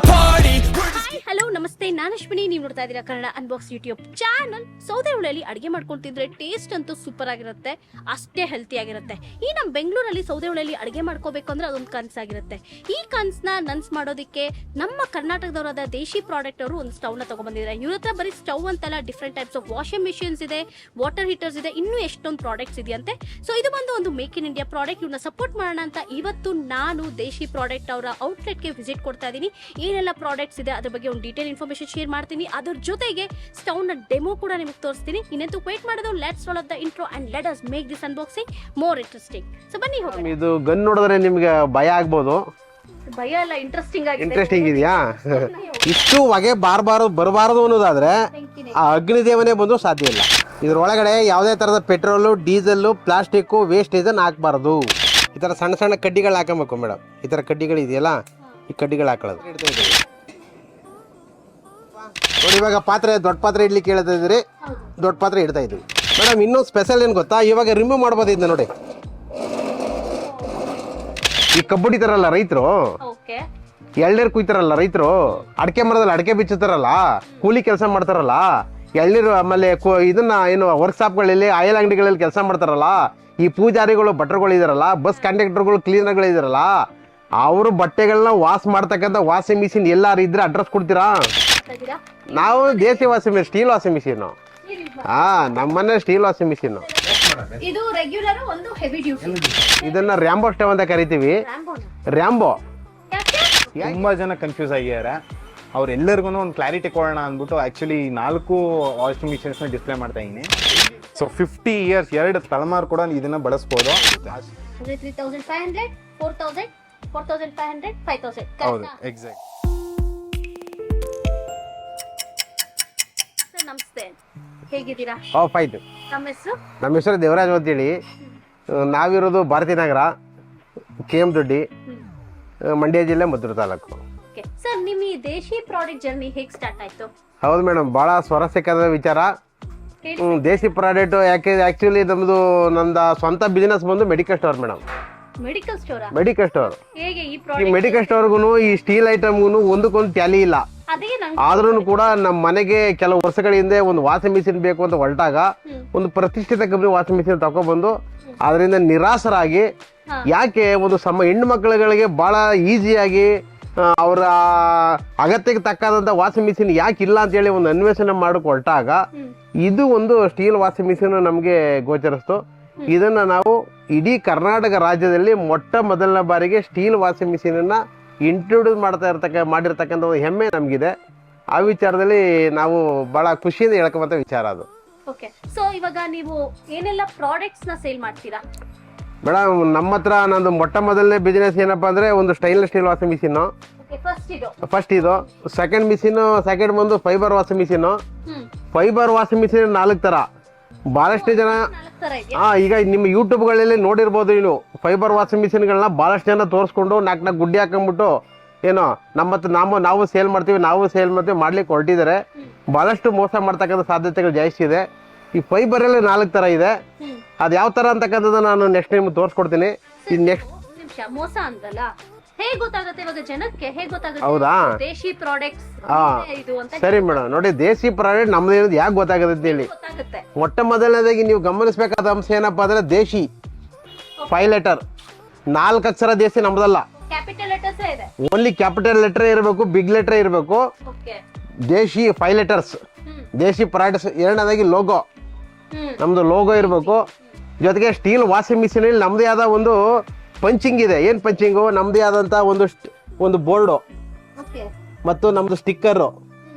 party. Hello ನಮಸ್ತೆ, ನಾನು ಅಶ್ವಿನಿ. ನೀವು ನೋಡ್ತಾ ಇದ್ದೀರಾ ಕನ್ನಡ ಅನ್ಬಾಕ್ಸ್ ಯೂಟ್ಯೂಬ್ ಚಾನಲ್. ಸೌದೆ ಒಲೆಯಲ್ಲಿ ಅಡುಗೆ ಮಾಡ್ಕೊಳ್ತಿದ್ರೆ ಟೇಸ್ಟ್ ಅಂತೂ ಸೂಪರ್ ಆಗಿರುತ್ತೆ, ಅಷ್ಟೇ ಹೆಲ್ತಿ ಆಗಿರುತ್ತೆ. ಈ ನಮ್ಮ ಬೆಂಗಳೂರಲ್ಲಿ ಸೌದೆ ಒಲೆಯಲ್ಲಿ ಅಡುಗೆ ಮಾಡ್ಕೋಬೇಕು ಅಂದ್ರೆ ಅದೊಂದು ಕನಸಾಗಿರುತ್ತೆ. ಈ ಕನಸನ್ನ ನನ್ಸ್ ಮಾಡೋದಕ್ಕೆ ನಮ್ಮ ಕರ್ನಾಟಕದವರಾದ ದೇಶಿ ಪ್ರಾಡಕ್ಟ್ ಅವರು ಒಂದು ಸ್ಟವ್ನ ತಗೊಂಡ್ಬಂದಿದ್ದಾರೆ. ಇವ್ರ ಹತ್ರ ಬರೀ ಸ್ಟವ್ ಅಂತಲ್ಲ, different types of washing machines ಇದೆ, ವಾಟರ್ ಹೀಟರ್ಸ್ ಇದೆ, ಇನ್ನೂ ಎಷ್ಟೊಂದು ಪ್ರಾಡಕ್ಟ್ಸ್ ಇದೆಯಂತೆ. ಸೊ ಇದು ಬಂದು ಒಂದು ಮೇಕ್ ಇನ್ ಇಂಡಿಯಾ ಪ್ರಾಡಕ್ಟ್. ಇವ್ರನ್ನ ಸಪೋರ್ಟ್ ಮಾಡೋಣ ಅಂತ ಇವತ್ತು ನಾನು ದೇಶಿ ಪ್ರಾಡಕ್ಟ್ ಅವರ ಔಟ್ಲೆಟ್ಗೆ ವಿಸಿಟ್ ಕೊಡ್ತಾ ಇದ್ದೀನಿ. ಏನೆಲ್ಲ ಪ್ರಾಡಕ್ಟ್ಸ್ ಇದೆ ಅದ್ರ ಬಗ್ಗೆ ಒಂದು ಡೀಟೇಲ್ ಇನ್ಫಾರ್ಮೇಶನ್ ಶೇರ್ ಮಾಡ್ತೀನಿ. ಅದ್ರ ಜೊತೆಗೆ ಸ್ಟವ್ ನ ಡೆಮೋ ಕೂಡ ನಿಮಗೆ ತೋರಿಸ್ತೀನಿ. ಇನ್ನಂತೂ ವೇಟ್ ಮಾಡೋದು, let's follow the intro and let us make this unboxing more interesting. So ಬನ್ನಿ ಹೋಗೋಣ. ಇದು ಗನ್ ನೋಡಿದ್ರೆ ನಿಮ್ಗೆ ಭಯ ಆಗ್ಬೋದು, ಭಯ ಎಲ್ಲ ಇಂಟ್ರೆಸ್ಟಿಂಗ್ ಇದೆಯಾ? ಇಷ್ಟು ಹೊಗೆ ಬರಬಾರದು ಅನ್ನೋದಾದ್ರೆ ಆ ಅಗ್ನಿದೇವನೇ ಬಂದು ಸಾಧ್ಯ ಇಲ್ಲ. ಇದ್ರೊಳಗಡೆ ಯಾವುದೇ ತರದ ಪೆಟ್ರೋಲು, ಡೀಸೆಲ್, ಪ್ಲಾಸ್ಟಿಕ್ ವೇಸ್ಟೇಜ್ ಹಾಕಬಾರ್ದು. ಈ ತರ ಸಣ್ಣ ಸಣ್ಣ ಕಡ್ಡಿಗಳು ಹಾಕಬೇಕು ಮೇಡಮ್. ಈ ತರ ಕಡ್ಡಿಗಳು ಇದೆಯಲ್ಲ, ಈ ಕಡ್ಡಿಗಳು ಹಾಕೊಳ್ಳೋದು. ನೋಡಿ, ಇವಾಗ ಪಾತ್ರೆ, ದೊಡ್ಡ ಪಾತ್ರೆ ಇಡ್ಲಿಕ್ಕೆ ಹೇಳ್ತಾ ಇದ್ರಿ, ದೊಡ್ಡ ಪಾತ್ರೆ ಇಡ್ತಾ ಇದ್ವಿ ಮೇಡಮ್. ಇನ್ನೂ ಸ್ಪೆಷಲ್ ಏನು ಗೊತ್ತಾ, ಇವಾಗ ರಿಮೂವ್ ಮಾಡ್ಬೋದು ಇದನ್ನ. ನೋಡಿ, ಈ ಕಬ್ಬು ಹೊಡಿತಾರಲ್ಲ ರೈತರು, ಎಳ್ನೀರು ಕುಯ್ತಾರಲ್ಲ ರೈತರು, ಅಡಿಕೆ ಮರದಲ್ಲಿ ಅಡಿಕೆ ಬಿಚ್ಚುತ್ತಾರಲ್ಲ, ಕೂಲಿ ಕೆಲಸ ಮಾಡ್ತಾರಲ್ಲ, ಎಳ್ನೀರು, ಆಮೇಲೆ ಇದನ್ನ ಏನು ವರ್ಕ್ಶಾಪ್ಗಳಲ್ಲಿ, ಆಯಿಲ್ ಅಂಗಡಿಗಳಲ್ಲಿ ಕೆಲಸ ಮಾಡ್ತಾರಲ್ಲ, ಈ ಪೂಜಾರಿಗಳು, ಭಟ್ರುಗಳು ಇದಾರಲ್ಲ, ಬಸ್ ಕಂಡಕ್ಟರ್ಗಳು, ಕ್ಲೀನರ್ಗಳು ಇದಾರಲ್ಲ, ಅವರು ಬಟ್ಟೆಗಳನ್ನ ವಾಶ್ ಮಾಡ್ತಕ್ಕಂಥ ವಾಷಿಂಗ್ ಮಿಷಿನ್ ಎಲ್ಲಾರು ಇದ್ರೆ ಅಡ್ರೆಸ್ ಕೊಡ್ತೀರಾ? ನಾವು desi washing machine, steel washing machine. ನಮ್ಮನೆ ಸ್ಟೀಲ್ ವಾಷಿಂಗ್ ಮಿಷಿನ್. ಇದು ರೆಗ್ಯುಲರ್, ಒಂದು ಹೆವಿ ಡ್ಯೂಟಿ. ಇದನ್ನ ರ್ಯಾಂಬೋ ಸ್ಟವ್ ಅಂತ ಕರಿತೀವಿ. ರ್ಯಾಂಬೋ. ತುಂಬಾ ಜನ ಕನ್ಫ್ಯೂಸ್ ಆಗಿದ್ದಾರೆ. ಅವ್ರೆಲ್ಲರಿಗೂ ಒಂದು ಕ್ಲಾರಿಟಿ ಕೊಡೋಣ ಅಂದ್ಬಿಟ್ಟು ಆಕ್ಚುಲಿ 4 ವಾಷಿಂಗ್ ಮಿಷಿನ್ಸ್ ಡಿಸ್ಪ್ಲೇ ಮಾಡ್ತಾ ಇದ್ದೀನಿ. ಸೊ 50 ಇಯರ್ಸ್, 2 ತಲೆಮಾರು ಕೂಡ ಇದನ್ನ ಬಳಸ್ಬೋದು. 3500, 4000, 4500, 5000. ಹೌದು, ಎಕ್ಸಾಕ್ಟ್. ನಮಸ್ತೆ, ಹೇಗಿದ್ದೀರಾ? ಫೈನ್. ನಮ್ಮ ಹೆಸರು ದೇವರಾಜ್ ಅಂತೇಳಿ. ನಾವಿರೋದು ಭಾರತೀನಗರ, KM ದೊಡ್ಡಿ, ಮಂಡ್ಯ ಜಿಲ್ಲೆ, ಮದ್ದೂರು ತಾಲೂಕು. ಸರ್, ನಿಮ್ಮ ಈ ದೇಶಿ ಪ್ರಾಡಕ್ಟ್ ಜರ್ನಿ ಹೇಗೆ ಸ್ಟಾರ್ಟ್ ಆಯ್ತು? ಹೌದು ಮೇಡಮ್, ಭಾಳ ಸ್ವಾರಸ್ಯಕರ ವಿಚಾರ. ದೇಸಿ ಪ್ರಾಡಕ್ಟ್ ಯಾಕೆ, ಆಕ್ಚುಲಿ ನಂದು ಸ್ವಂತ ಬಿಸಿನೆಸ್ ಬಂದು medical store madam. Medical store. Medical store. ಹೇಗೆ ಈ ಈ ಪ್ರಾಡಕ್ಟ್? ಮೆಡಿಕಲ್ ಸ್ಟೋರ್ಗೂ ಈ ಸ್ಟೀಲ್ ಐಟಮ್ಗೂ ಒಂದಕ್ಕೊಂದು ಟ್ಯಾಲಿ ಇಲ್ಲ. ಆದ್ರೂ ಕೂಡ ನಮ್ಮ ಮನೆಗೆ ಕೆಲವು ವರ್ಷಗಳ ಹಿಂದೆ ಒಂದು ವಾಷಿಂಗ್ ಮಿಷಿನ್ ಬೇಕು ಅಂತ ಹೊರಟಾಗ ಒಂದು ಪ್ರತಿಷ್ಠಿತ ಕಂಪನಿ ವಾಷಿಂಗ್ ಮಿಷಿನ್ ತಗೊಬಂದು ಅದರಿಂದ ನಿರಾಸರಾಗಿ, ಯಾಕೆ ಒಂದು ಹೆಣ್ಣು ಮಕ್ಕಳುಗಳಿಗೆ ಬಹಳ ಈಸಿಯಾಗಿ ಅವರ ಅಗತ್ಯಕ್ಕೆ ತಕ್ಕಾದಂಥ ವಾಷಿಂಗ್ ಮಿಷಿನ್ ಯಾಕೆ ಇಲ್ಲ ಅಂತೇಳಿ ಒಂದು ಅನ್ವೇಷಣೆ ಮಾಡಕ್ಕೆ ಹೊರಟಾಗ ಇದು ಒಂದು ಸ್ಟೀಲ್ ವಾಷಿಂಗ್ ಮಿಷಿನ್ ನಮಗೆ ಗೋಚರಿಸ್ತು. ಇದನ್ನ ನಾವು ಇಡೀ ಕರ್ನಾಟಕ ರಾಜ್ಯದಲ್ಲಿ ಮೊಟ್ಟ ಮೊದಲನೇ ಬಾರಿಗೆ ಸ್ಟೀಲ್ ವಾಷಿಂಗ್ ಮಿಷಿನ್ ಅನ್ನ ಇಂಟ್ರೊಡ್ಯೂಸ್ ಮಾಡಿರ್ತಕ್ಕಂಥ ಒಂದು ಹೆಮ್ಮೆ ನಮಗಿದೆ. ಆ ವಿಚಾರದಲ್ಲಿ ನಾವು ಬಹಳ ಖುಷಿಯಿಂದ ಹೇಳ್ಕೊಂಬಂತ ವಿಚಾರ ಅದು. ಓಕೆ, ಸೊ ಇವಾಗ ನೀವು ಏನೆಲ್ಲ ಪ್ರಾಡಕ್ಟ್ಸ್ ನ ಸೇಲ್ ಮಾಡ್ತೀರಾ? ಮೇಡಮ್, ನಮ್ಮ ಹತ್ರ ನಂದು ಮೊಟ್ಟ ಮೊದಲನೇ ಬಿಸ್ನೆಸ್ ಏನಪ್ಪಾ ಅಂದ್ರೆ ಒಂದು stainless steel washing machine. First ಇದು. ಸೆಕೆಂಡ್ ಬಂದು fibre washing machine. Fibre washing machine 4 ತರ. ಬಹಳಷ್ಟು ಜನ ಈಗ ನಿಮ್ಮ ಯೂಟ್ಯೂಬ್ಗಳಲ್ಲಿ ನೋಡಿರ್ಬೋದು. ಇನ್ನು ಫೈಬರ್ ವಾಷಿಂಗ್ ಮಿಷಿನ್ಗಳನ್ನ ಬಹಳಷ್ಟು ಜನ ತೋರಿಸ್ಕೊಂಡು 4 ಗುಡ್ಡಿ ಹಾಕೊಂಡ್ಬಿಟ್ಟು ಏನೋ ನಾವು ಸೇಲ್ ಮಾಡ್ತೀವಿ ಮಾಡ್ಲಿಕ್ಕೆ ಹೊರಟಿದ್ದಾರೆ. ಬಹಳಷ್ಟು ಮೋಸ ಮಾಡ್ತಕ್ಕಂಥ ಸಾಧ್ಯತೆಗಳು ಜಾಸ್ತಿ ಇದೆ. ಈ ಫೈಬರಲ್ಲಿ 4 ತರ ಇದೆ. ಅದು ಯಾವ ತರ ಅಂತಕ್ಕಂಥದ್ದು ನಾನು ನೆಕ್ಸ್ಟ್ ನಿಮ್ಗೆ ತೋರಿಸ್ಕೊಡ್ತೀನಿ. ಮೋಸ ಅಂತಲ್ಲ, ಹೇಗೆ ಗೊತ್ತಾಗುತ್ತೆ ಇವಾಗ ಜನಕ್ಕೆ? ಹೇಗೆ ಗೊತ್ತಾಗುತ್ತೆ? ಹೌದಾ, ದೇಶಿ ಪ್ರಾಡಕ್ಟ್ಸ್ ಇದು ಅಂತ? ಸರಿ ಮೇಡಮ್, ನೋಡಿ, ದೇಸಿ ಪ್ರಾಡಕ್ಟ್ ನಮ್ದು ಏನದು ಯಾಕೆ ಗೊತ್ತಾಗುತ್ತೆ ಅಂತ ಹೇಳಿ. ಮೊಟ್ಟ ಮೊದಲನೇದಾಗಿ ನೀವು ಗಮನಿಸಬೇಕಾದ ಅಂಶ ಏನಪ್ಪಾ ಅಂದ್ರೆ ದೇಶಿ 5 ಲೆಟರ್ 4 ಅಕ್ಷರ ದೇಸಿ ನಮ್ದಲ್ಲ. ಕ್ಯಾಪಿಟಲ್ ಲೆಟರ್ಸ್ ಇದೆ. ಓನ್ಲಿ ಕ್ಯಾಪಿಟಲ್ ಲೆಟರ್ ಇರಬೇಕು, ಬಿಗ್ ಲೆಟರ್ ಇರಬೇಕು. ದೇಶಿ 5 ಲೆಟರ್ಸ್ ದೇಶಿ ಪ್ರಾಡಕ್ಟ್ಸ್. ಎರಡನೇದಾಗಿ ಲೋಗೋ, ನಮ್ದು ಲೋಗೋ ಇರಬೇಕು. ಜೊತೆಗೆ ಸ್ಟೀಲ್ ವಾಷಿಂಗ್ ಮಿಷಿನ್ ಅಲ್ಲಿ ನಮ್ದೇ ಆದ ಒಂದು ಪಂಚಿಂಗ್ ಇದೆ. ಏನ್ ಪಂಚಿಂಗು? ನಮ್ದೇ ಆದಂತ ಒಂದು ಬೋರ್ಡು, ಮತ್ತು ನಮ್ದು ಸ್ಟಿಕ್ಕರು,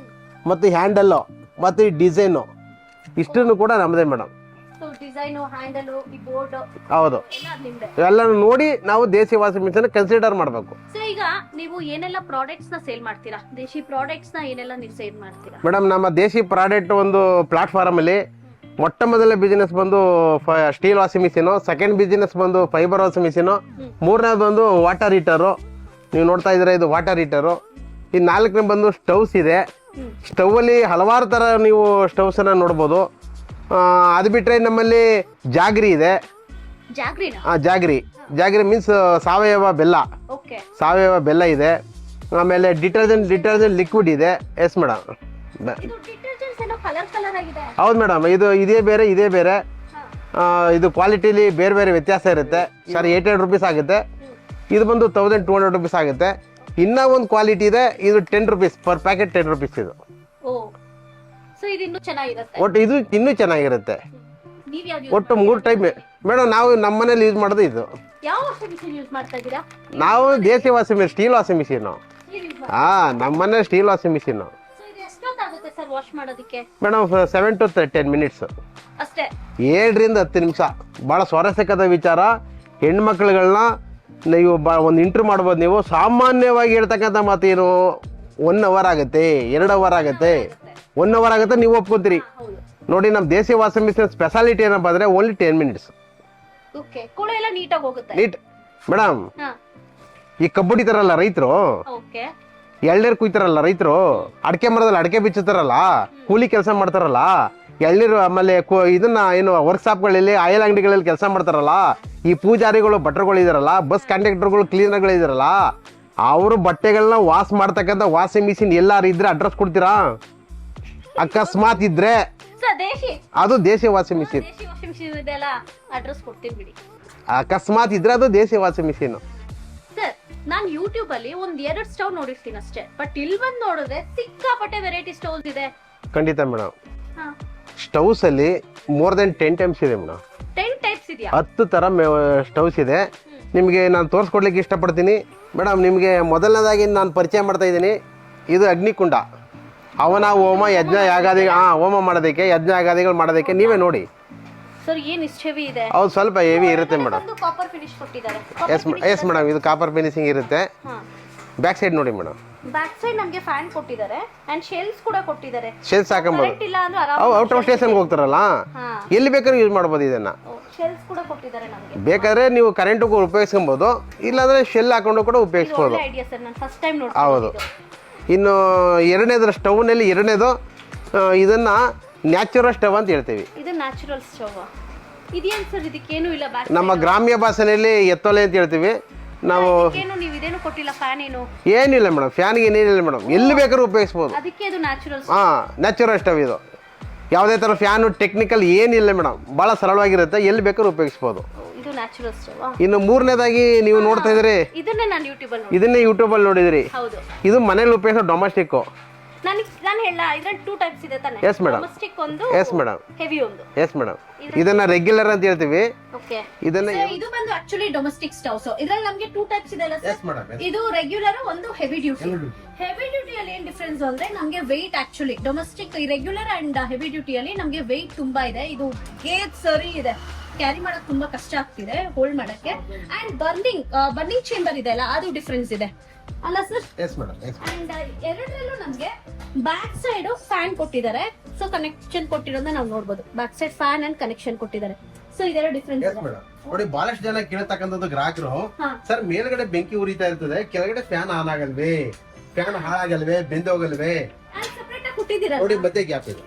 ಮತ್ತು ಹ್ಯಾಂಡಲ್ಲು, ಮತ್ತು ಈ ಡಿಸೈನು, ಇಷ್ಟನ್ನು ಕೂಡ ನಮ್ದೇ ಮೇಡಮ್. ಹೌದು, ಎಲ್ಲಾನು ನೋಡಿ ನಾವು ದೇಸಿ ವಾಷಿಂಗ್ ಮಿಷಿನ್ ಕನ್ಸಿಡರ್ ಮಾಡಬೇಕು. ಈಗ ನೀವು ಏನೆಲ್ಲ ಪ್ರಾಡಕ್ಟ್ಸ್ ನ ಸೇಲ್ ಮಾಡ್ತೀರಾ? ದೇಶಿ ಪ್ರಾಡಕ್ಟ್ಸ್ ನ ಏನೆಲ್ಲ ನೀವು ಸೇಲ್ ಮಾಡ್ತೀರಾ? ಮೇಡಮ್, ನಮ್ಮ ದೇಸಿ ಪ್ರಾಡಕ್ಟ್ ಒಂದು ಪ್ಲಾಟ್ಫಾರ್ಮ್ ಅಲ್ಲಿ ಮೊಟ್ಟ ಮೊದಲನೇ ಬಿಸಿನೆಸ್ ಬಂದು steel washing machine. Second business ಬಂದು ಫೈಬರ್ ವಾಷಿಂಗ್ ಮಿಷಿನ್. ಮೂರನೇದು ಬಂದು ವಾಟರ್ ಹೀಟರು. ನೀವು ನೋಡ್ತಾ ಇದ್ರೆ ಇದು ವಾಟರ್ ಹೀಟರು. ಈ 4ನೇ ಬಂದು ಸ್ಟವ್ಸ್ ಇದೆ. ಸ್ಟವ್ ಅಲ್ಲಿ ಹಲವಾರು ತರ ನೀವು ಸ್ಟವ್ಸ್ ಅನ್ನ ನೋಡ್ಬೋದು. ಅದು ಬಿಟ್ರೆ ನಮ್ಮಲ್ಲಿ ಜಾಗ್ರಿ ಇದೆ. ಜಾಗ್ರಿ ಮೀನ್ಸ್ ಸಾವಯವ ಬೆಲ್ಲ. ಸಾವಯವ ಬೆಲ್ಲ ಇದೆ. ಆಮೇಲೆ ಡಿಟರ್ಜೆಂಟ್ ಲಿಕ್ವಿಡ್ ಇದೆ. Yes madam. ಇದು ಡಿಟರ್ಜೆಂಟ್ಸ್ ಏನೋ ಕಲರ್ ಆಗಿದೆ. ಹೌದು ಮೇಡಮ್, ಇದೇ ಬೇರೆ ಇದು ಕ್ವಾಲಿಟಿಲಿ ಬೇರೆ ವ್ಯತ್ಯಾಸ ಇರುತ್ತೆ. ಸರ್ 800 ರುಪೀಸ್ ಆಗುತ್ತೆ. ಇದು ಬಂದು 1200 ರುಪೀಸ್ ಆಗುತ್ತೆ. ಇನ್ನೂ ಒಂದು ಕ್ವಾಲಿಟಿ ಇದೆ, ಇದು 10 ರುಪೀಸ್ ಪರ್ ಪ್ಯಾಕೆಟ್, 10 ರುಪೀಸ್ ಇದು. ಸೊ ಇದು ಇನ್ನೂ ಚೆನ್ನಾಗಿರುತ್ತೆ. ಒಟ್ಟು ಇದು ಇನ್ನೂ ಚೆನ್ನಾಗಿರುತ್ತೆ. ನೀವು ಯಾವ್ದು ಒಟ್ಟು 3 ಟೈಪ್ ಮೇಡಮ್. ನಾವು ನಮ್ಮ ಮನೇಲಿ ಯೂಸ್ ಮಾಡೋದು ಇದು. ಯಾವ ವಾಷಿಂಗ್ ಮಿಷಿನ್ ಯೂಸ್ ಮಾಡ್ತಾ ಇದ್ದೀರಾ? ನಾವು desi washing machine, steel washing machine. ನಮ್ಮ ಮನೆ ಸ್ಟೀಲ್ ವಾಷಿಂಗ್ ಮಿಷಿನು. ಸೊ ಇದು ಎಷ್ಟೊತ್ತಾಗುತ್ತೆ ಸರ್ ವಾಶ್ ಮಾಡೋದಕ್ಕೆ? ಮೇಡಮ್ 7 to 10 ಮಿನಿಟ್ಸ್ ಅಷ್ಟೇ. 7 ರಿಂದ 10 ನಿಮಿಷ. ಭಾಳ ಸ್ವಾರಸ್ಯಕರ ವಿಚಾರ. ಹೆಣ್ಮಕ್ಳುಗಳನ್ನ ನೀವು ಒಂದು ಇಂಟ್ರ್ಯೂ ಮಾಡ್ಬೋದು. ನೀವು ಸಾಮಾನ್ಯವಾಗಿ ಹೇಳ್ತಕ್ಕಂಥ ಮಾತೇನು 1 ಅವರ್ ಆಗುತ್ತೆ, 2 ಅವರ್ ಆಗುತ್ತೆ, 1 ಅವರ್ ಆಗುತ್ತೆ, ನೀವು ಒಪ್ಕೊತೀರಿ. ನೋಡಿ, ನಮ್ಮ ದೇಸಿ ವಾಷಿಂಗ್ ಮಿಷಿನ್ ಸ್ಪೆಷಾಲಿಟಿ ಏನಪ್ಪ ಅಂದರೆ ಓನ್ಲಿ 10 ಮಿನಿಟ್ಸ್. ಓಕೆ, ಕೊಳೆ ಎಲ್ಲ ನೀಟಾಗಿ ಹೋಗುತ್ತೆ. Neat madam. ಈ ಕಬ್ಬು ಹೊಡಿತಾರಲ್ಲ ರೈತರು, ಓಕೆ, ಎಳ್ನೀರು ಕುಯ್ತಾರಲ್ಲ ರೈತರು, ಅಡಿಕೆ ಮರದಲ್ಲಿ ಅಡಿಕೆ ಬಿಚ್ಚುತ್ತಾರಲ್ಲ, ಕೂಲಿ ಕೆಲಸ ಮಾಡ್ತಾರಲ್ಲ, ಎಳ್ನೀರು, ಆಮೇಲೆ ಇದನ್ನ ಏನು ವರ್ಕ್ಶಾಪ್ಗಳಲ್ಲಿ, ಆಯಿಲ್ ಅಂಗಡಿಗಳಲ್ಲಿ ಕೆಲಸ ಮಾಡ್ತಾರಲ್ಲ, ಈ ಪೂಜಾರಿಗಳು, ಭಟ್ರುಗಳು ಇದಾರಲ್ಲ, ಬಸ್ ಕಂಡಕ್ಟರ್ಗಳು, ಕ್ಲೀನರ್ಗಳು ಇದಾರಲ್ಲ, ಅವರು ಬಟ್ಟೆಗಳನ್ನ ವಾಶ್ ಮಾಡ್ತಕ್ಕಂಥ ವಾಷಿಂಗ್ ಮಿಷಿನ್ ಎಲ್ಲಾರು ಇದ್ರೆ ಅಡ್ರೆಸ್ ಕೊಡ್ತೀರಾ? ಅಕಸ್ಮಾತ್ ಇದ್ರೆ ಅದು ದೇಸಿ ವಾಷಿಂಗ್ ಮಿಷಿನ್. ಅಡ್ರೆಸ್ ಕೊಡ್ತೀನಿ ಬಿಡಿ. ಅಕಸ್ಮಾತ್ ಇದ್ರೆ ಅದು ದೇಸಿ ವಾಷಿಂಗ್ ಮಿಷಿನ್. ಸರ್, ನಾನು ಯೂಟ್ಯೂಬ್ ಅಲ್ಲಿ 1-2 ಸ್ಟವ್ ನೋಡಿರ್ತೀನಿ ಅಷ್ಟೇ, ಬಟ್ ಇಲ್ಲಿ ಬಂದು ನೋಡಿದ್ರೆ ಸಿಕ್ಕಾಪಟ್ಟೆ ವೆರೈಟಿ ಸ್ಟವ್ಸ್ ಇದೆ. ಖಂಡಿತ ಮೇಡಮ್. ಸ್ಟವ್ಸ್ ಅಲ್ಲಿ ಮೋರ್ ದೆನ್ 10 ಟೈಪ್ಸ್ ಇದೆ ಮೇಡಮ್. 10 ಟೈಪ್ಸ್ ಇದೆಯಾ? 10 ಥರ ಸ್ಟವ್ಸ್ ಇದೆ. ನಿಮಗೆ ನಾನು ತೋರಿಸ್ಕೊಡ್ಲಿಕ್ಕೆ ಇಷ್ಟಪಡ್ತೀನಿ ಮೇಡಮ್. ನಿಮಗೆ ಮೊದಲನೇದಾಗಿ ನಾನು ಪರಿಚಯ ಮಾಡ್ತಾ ಇದ್ದೀನಿ. ಇದು ಅಗ್ನಿಕುಂಡ. ಅವನ ಹೋಮ ಯಜ್ಞ ಯಾಗಾದಿ ಹೋಮ ಮಾಡೋದಕ್ಕೆ, ಯಜ್ಞ ಯಾಗಾದಿಗಳು ಮಾಡೋದಕ್ಕೆ ನೀವೇ ನೋಡಿ. ಸರ್, ಏನು ಇಷ್ಟು ಹೆವಿ ಇದೆ? ಹೌದು, ಸ್ವಲ್ಪ ಹೆವಿ ಇರುತ್ತೆ ಮೇಡಮ್. ಕಾಪರ್ ಫಿನಿಶ್ ಕೊಟ್ಟಿದ್ದಾರೆ. ಎಸ್ ಮೇಡಮ್, ಇದು ಕಾಪರ್ ಫಿನಿಶಿಂಗ್ ಇರುತ್ತೆ. ಬ್ಯಾಕ್ ಸೈಡ್ ನೋಡಿ ಮೇಡಮ್. ಬ್ಯಾಕ್ ಸೈಡ್ ನಮಗೆ ಫ್ಯಾನ್ ಕೊಟ್ಟಿದ್ದಾರೆ ಅಂಡ್ ಶೆಲ್ಸ್ ಕೂಡ ಕೊಟ್ಟಿದ್ದಾರೆ. ಶೆಲ್ಸ್ ಹಾಕಬಹುದು. ಇಲ್ಲ ಅಂದ್ರೆ ಆರಾಮ ಔಟ್ ಆಫ್ ಸ್ಟೇಷನ್ಗೆ ಹೋಗ್ತಾರಲ್ಲ, ಎಲ್ಲಿ ಬೇಕಾದ್ರೂ ಯೂಸ್ ಮಾಡ್ಬೋದು ಇದನ್ನ. ಶೆಲ್ಸ್ ಕೂಡ ಕೊಟ್ಟಿದ್ದಾರೆ ನಮಗೆ. ಬೇಕಾದ್ರೆ ನೀವು ಕರೆಂಟ್ಗೂ ಉಪಯೋಗಿಸ್ಕೊಬಹುದು, ಇಲ್ಲಾಂದ್ರೆ ಶೆಲ್ ಹಾಕೊಂಡು ಕೂಡ ಉಪಯೋಗಿಸ್ಬೋದು. ಒಳ್ಳೆ ಐಡಿಯಾ ಸರ್, ನಾನು ಫಸ್ಟ್ ಟೈಮ್ ನೋಡ್ತೀನಿ. ಹೌದು. ಇನ್ನು ಎರಡನೇದು ಸ್ಟವ್ನಲ್ಲಿ ಎರಡನೇದು ಇದನ್ನ ನ್ಯಾಚುರಲ್ ಸ್ಟವ್ ಅಂತ ಹೇಳ್ತೀವಿ. ಇದು ನ್ಯಾಚುರಲ್ ಸ್ಟವ್. ಇದೇನು ಸರ್? ಇದಕ್ಕೇನು ಇಲ್ಲ. ನಮ್ಮ ಗ್ರಾಮ್ಯ ಭಾಷೆಯಲ್ಲಿ ಎತ್ತೊಲೆ ಅಂತ ಹೇಳ್ತೀವಿ ನಾವು. ನೀವು ಇದೇನು ಕೊಟ್ಟಿಲ್ಲ, ಫ್ಯಾನ್ ಏನು? ಏನಿಲ್ಲ ಮೇಡಮ್, ಫ್ಯಾನ್ಗೆ ಏನಿಲ್ಲ ಮೇಡಮ್, ಎಲ್ಲಿ ಬೇಕಾದ್ರೂ ಉಪಯೋಗಿಸ್ಬೋದು. ಅದಕ್ಕೆ ಇದು ನ್ಯಾಚುರಲ್. ನ್ಯಾಚುರಲ್ ಸ್ಟವ್ ಇದು. ಯಾವುದೇ ಥರ ಫ್ಯಾನು ಟೆಕ್ನಿಕಲ್ ಏನಿಲ್ಲ ಮೇಡಮ್, ಭಾಳ ಸರಳವಾಗಿರುತ್ತೆ, ಎಲ್ಲಿ ಬೇಕಾದ್ರೂ ಉಪಯೋಗಿಸ್ಬೋದು. ಇದು ನ್ಯಾಚುರಲ್ ಸ್ಟವ್. ಇನ್ನು ಮೂರನೇದಾಗಿ ನೀವು ನೋಡ್ತಾ ಇದ್ರಿ, ಇದನ್ನೇ ನಾನು ಯೂಟ್ಯೂಬಲ್ಲಿ ನೋಡಿದಿರಿ. ಹೌದು, ಇದು ಮನೇಲಿ ಉಪಯೋಗಿಸೋ ಡೊಮೆಸ್ಟಿಕ್. ನಾನು ಹೇಳ ಇದ್ರಲ್ಲಿ 2 ಟೈಪ್ಸ್ ಇದೆ ತಾನೆ? Yes madam. ಡೊಮೆಸ್ಟಿಕ್ ಒಂದು, ಎಸ್ ಮೇಡಮ್. ಹೆವಿ ಒಂದು. Yes madam. ಇದನ್ನ ರೆಗ್ಯುಲರ್ ಅಂತ ಹೇಳ್ತೀವಿ. ಓಕೆ, ಇದನ್ನ ಇದು ಬಂದು ಆಕ್ಚುಲಿ ಡೊಮೆಸ್ಟಿಕ್ ಸ್ಟವ್ಸ್. ಇದರಲ್ಲಿ ನಮಗೆ 2 ಟೈಪ್ಸ್ ಇದೆ ಅಲ್ಲ ಸರ್? ಇದು ರೆಗ್ಯುಲರ್, ಒಂದು ಹೆವಿ ಡ್ಯೂಟಿ. ಹೆವಿ ಡ್ಯೂಟಿಯಲ್ಲಿ ಏನ್ ಡಿಫರೆನ್ಸ್ ಅಂದ್ರೆ ನಮಗೆ weight, actually domestic regular and heavy ಡ್ಯೂಟಿಯಲ್ಲಿ ನಮಗೆ ವೆಯ್ಟ್ ತುಂಬಾ ಇದೆ. ಇದು ಗೇಜ್ ಸರಿ ಇದೆ, ಕ್ಯಾರಿ ಮಾಡಕ್ ತುಂಬಾ ಕಷ್ಟ ಆಗ್ತಿದೆ ಹೋಲ್ಡ್ ಮಾಡಕ್ಕೆ. ಅಂಡ್ ಬರ್ನಿಂಗ್ ಚೇಂಬರ್ ಇದೆ ಅಲ್ಲ, ಅದು ಡಿಫರೆನ್ಸ್ ಇದೆ ಅಲ್ಲ ಸರ್? Yes madam. ಅಂಡ್ ಎರಡರಲ್ಲೂ ನಮ್ಗೆ ಬ್ಯಾಕ್ ಸೈಡ್ ಫ್ಯಾನ್ ಕೊಟ್ಟಿದ್ದಾರೆ. ಸೊ ಕನೆಕ್ಷನ್ ಕೊಟ್ಟಿರೋದನ್ನ ನಾವು ನೋಡಬಹುದು. Back side fan and connection ಕೊಟ್ಟಿದ್ದಾರೆ. ಸೊ ಇದೆಲ್ಲ ಡಿಫರೆನ್ಸ್. ನೋಡಿ, ಬಹಳಷ್ಟು ಜನ ಕೇಳ್ತಕ್ಕಂಥದ್ದು ಗ್ರಾಹಕರು, ಸರ್ ಮೇಲ್ಗಡೆ ಬೆಂಕಿ ಉರಿತಾ ಇರ್ತದೆ, ಕೆಳಗಡೆ ಫ್ಯಾನ್ ಆನ್ ಆಗಲ್ವೇ, ಫ್ಯಾನ್ ಹಾಳಾಗಲ್ವೇ, ಬೆಂದೋಗಲ್ವೇ? ಸೆಪರೇಟ್ ಆಗಿ ಕೊಟ್ಟಿದ್ದೀರಾ ನೋಡಿ, ಮಧ್ಯೆ ಗ್ಯಾಪ್ ಇದೆ.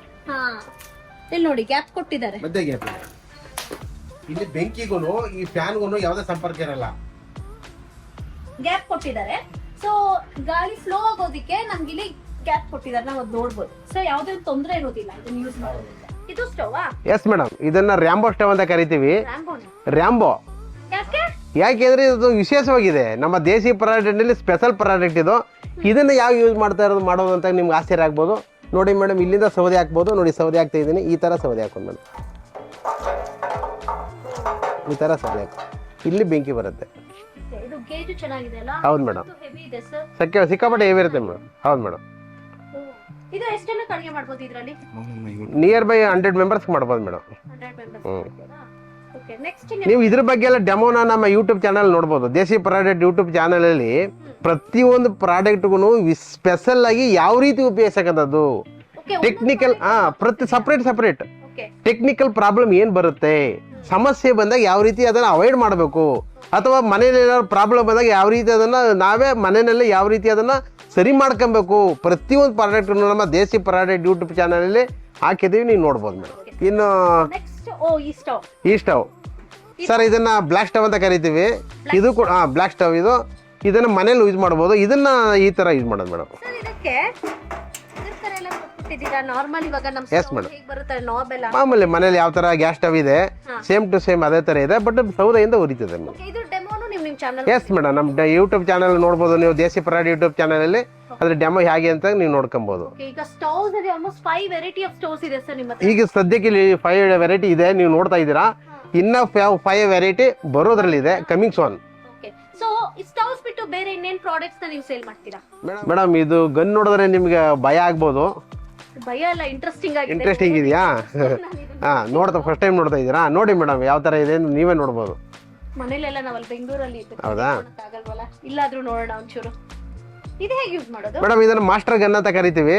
ಇಲ್ಲಿ ನೋಡಿ, ಗ್ಯಾಪ್ ಕೊಟ್ಟಿದ್ದಾರೆ. ಮಧ್ಯೆ ಗ್ಯಾಪ್ ಇದೆ. ಇಲ್ಲಿ ಬೆಂಕಿಗೂ ಈ ಫ್ಯಾನ್ಗೂ ಯಾವುದೇ ಸಂಪರ್ಕ ಇರಲ್ಲ. ಗ್ಯಾಪ್ ಕೊಟ್ಟಿದ್ದಾರೆ. ಸೊ ಗಾಳಿ ಫ್ಲೋ ಆಗೋದಿಕ್ಕೆ ನಮ್ಗೆ ಇಲ್ಲಿ ಗ್ಯಾಪ್ ಕೊಟ್ಟಿದ್ದಾರೆ, ನಾವು ಅದು ನೋಡ್ಬೋದು. ಸೊ ಯಾವುದೇ ತೊಂದರೆ ಇರೋದಿಲ್ಲ ಇದನ್ನ ಯೂಸ್ ಮಾಡೋದ್ರಿಂದ. ಇದು ಸ್ಟವ್. Yes madam. ಇದನ್ನ ರ್ಯಾಂಬೋ ಸ್ಟವ್ ಅಂತ ಕರಿತೀವಿ. ರ್ಯಾಂಬೋ ಯಾಕೆಂದ್ರೆ ಇದು ವಿಶೇಷವಾಗಿದೆ, ನಮ್ಮ ದೇಸಿ ಪ್ರಾಡಕ್ಟ್ ನಲ್ಲಿ ಸ್ಪೆಷಲ್ ಪ್ರಾಡಕ್ಟ್ ಇದು. ಇದನ್ನ ಯಾವ ಯೂಸ್ ಮಾಡೋದು ಅಂತ ನಿಮ್ಗೆ ಆಶ್ಚರ್ಯ ಆಗ್ಬೋದು. ನೋಡಿ ಮೇಡಮ್, ಇಲ್ಲಿಂದ ಸೌದೆ ಹಾಕ್ಬೋದು. ನೋಡಿ, ಸೌದೆ ಹಾಕ್ತಾ ಇದ್ದೀನಿ. ಈ ತರ ಸೌದೆ ಹಾಕೋದು ಮೇಡಮ್, ಈ ತರ ಸೌದೆ ಹಾಕಿ, ಇಲ್ಲಿ ಬೆಂಕಿ ಬರುತ್ತೆ. ಹೌದು ಮೇಡಮ್. ಸಿಕ್ಕಾಪಟ್ಟೆ ಹೆವಿ ಇರುತ್ತೆ ಮೇಡಮ್. ಹೌದು ಮೇಡಮ್. ನಿಯರ್ ಬೈ 100 ಮೆಂಬರ್ಸ್ ಮಾಡ್ಬೋದು ಮೇಡಮ್. ನೀವು ಇದ್ರ ಬಗ್ಗೆ ಎಲ್ಲ ಡೆಮೋನ ನಮ್ಮ ಯೂಟ್ಯೂಬ್ ಚಾನಲ್ ನೋಡ್ಬೋದು. ದೇಸಿ ಪ್ರಾಡಕ್ಟ್ ಯೂಟ್ಯೂಬ್ ಚಾನಲ್ ಅಲ್ಲಿ ಪ್ರತಿಯೊಂದು ಪ್ರಾಡಕ್ಟ್ಗೂ ಸ್ಪೆಷಲ್ ಆಗಿ ಯಾವ ರೀತಿ ಉಪಯೋಗಿಸಕ್ಕಂಥದ್ದು, ಟೆಕ್ನಿಕಲ್ ಪ್ರತಿ ಸಪರೇಟ್ ಟೆಕ್ನಿಕಲ್ ಪ್ರಾಬ್ಲಮ್ ಏನ್ ಬರುತ್ತೆ, ಸಮಸ್ಯೆ ಬಂದಾಗ ಯಾವ ರೀತಿ ಅದನ್ನ ಅವಾಯ್ಡ್ ಮಾಡಬೇಕು, ಅಥವಾ ಮನೇಲಿ ಏನಾದ್ರು ಪ್ರಾಬ್ಲಮ್ ಬಂದಾಗ ಯಾವ ರೀತಿ ಅದನ್ನ ನಾವೇ ಮನೆಯಲ್ಲಿ ಯಾವ ರೀತಿ ಅದನ್ನ ಸರಿ ಮಾಡ್ಕೊಬೇಕು, ಪ್ರತಿಯೊಂದು ಪ್ರಾಡಕ್ಟ್ ನಮ್ಮ ದೇಸಿ ಪ್ರಾಡಕ್ಟ್ ಯೂಟ್ಯೂಬ್ ಚಾನಲ್ ಅಲ್ಲಿ ಹಾಕಿದೀವಿ, ನೀವು ನೋಡ್ಬೋದು ಮೇಡಮ್. ಇನ್ನು ಈ ಸ್ಟವ್ ಸರ್, ಇದನ್ನ ಬ್ಲಾಕ್ ಸ್ಟವ್ ಅಂತ ಕರಿತೀವಿ. ಇದು ಕೂಡ ಬ್ಲಾಕ್ ಸ್ಟವ್. ಇದು ಇದನ್ನ ಮನೇಲಿ ಯೂಸ್ ಮಾಡ್ಬೋದು. ಇದನ್ನ ಈ ತರ ಯೂಸ್ ಮಾಡೋದು ಮೇಡಮ್. ಸರ್ ಇದಕ್ಕೆ ಇದ್ರ ತರ ಎಲ್ಲ ಕೊಟ್ಟಿದ್ದೀರಾ ನಾರ್ಮಲ್ ಇವಾಗ ನಮ್ಮ Yes, madam. ಹೇಗೆ ಬರುತ್ತೆ ನಾಬ್ ಎಲ್ಲ ಮಾಮೂಲಿ ಮನೇಲಿ ಯಾವ ತರ ಗ್ಯಾಸ್ ಸ್ಟವ್ ಇದೆ ಸೇಮ್ ಟು ಸೇಮ್ ಅದೇ ತರ ಇದೆ, ಬಟ್ ಸೌದೆಯಿಂದ ಉರಿತದೆ ಮೇಡಮ್. ಓಕೆ ಇದು ಡೆಮೋನು ನಿಮ್ಮ ಚಾನಲ್ ಎಸ್ ಮೇಡಮ್, ನಮ್ಮ ಯೂಟ್ಯೂಬ್ ಚಾನಲ್ ನೋಡ್ಬೋದು ನೀವು. ದೇಸಿ ಪರಾಡಿ ಯೂಟ್ಯೂಬ್ ಚಾನಲ್ ಅಲ್ಲಿ ಅದ್ರ ಡೆಮೋ ಹೇಗೆ ಅಂತ ನೀವು ನೋಡ್ಕೊಬಹುದು. ಓಕೆ ಈಗ ಸ್ಟವ್ಸ್ ಇದೆ ಆಲ್ಮೋಸ್ಟ್ 5 ವೆರೈಟಿ ಆಫ್ ಸ್ಟವ್ಸ್ ಇದೆ ಸರ್ ನಿಮ್ಮ ಹತ್ರ. ಈಗ ಸದ್ಯಕ್ಕೆ ಇಲ್ಲಿ 5 ವೆರೈಟಿ ಇದೆ, ನೀವು ನೋಡ್ತಾ ಇದ್ದೀರಾ. ಇನ್ನ 5 ವೆರೈಟಿ ಬರೋದ್ರಲ್ಲಿದೆ, ಕಮಿಂಗ್ ಸೋನ್. ಓಕೆ ಸೊ ಈ ಸ್ಟವ್ಸ್ ಬಿಟ್ಟು ಬೇರೆ ಇನ್ನೇನ್ ಪ್ರಾಡಕ್ಟ್ಸ್ ನ ನೀವು ಸೇಲ್ ಮಾಡ್ತೀರಾ? ಮೇಡಮ್ ಇದು ಗನ್ ನೋಡಿದ್ರೆ ನಿಮ್ಗೆ ಭಯ ಆಗ್ಬೋದು. ಭಯ ಎಲ್ಲ ಇಂಟ್ರೆಸ್ಟಿಂಗ್ ಆಗಿದೆ. ಇಂಟ್ರೆಸ್ಟಿಂಗ್ ಇದೆಯಾ? ಹಾ, ನೋಡ್ತಾ ಫಸ್ಟ್ ಟೈಮ್ ನೋಡ್ತಾ ಇದ್ದೀರಾ? ನೋಡಿ ಮೇಡಮ್ ಯಾವ ತರ ಇದೆ ಅಂತ ನೀವೇ ನೋಡ್ಬೋದು. ಮನೇಲೆಲ್ಲ ನಾವಲ್ಲಿ ಬೆಂಗಳೂರಲ್ಲಿ ಹೌದಾ? ಆಗಲ್ವಲ್ಲ, ಇಲ್ಲಾದ್ರೂ ನೋಡೋಣ ಒಂಚೂರು. ಇದು ಹೇಗೆ ಯೂಸ್ ಮಾಡೋದು ಮೇಡಮ್? ಇದನ್ನ ಮಾಸ್ಟರ್ ಗನ್ ಅಂತ ಕರಿತೀವಿ.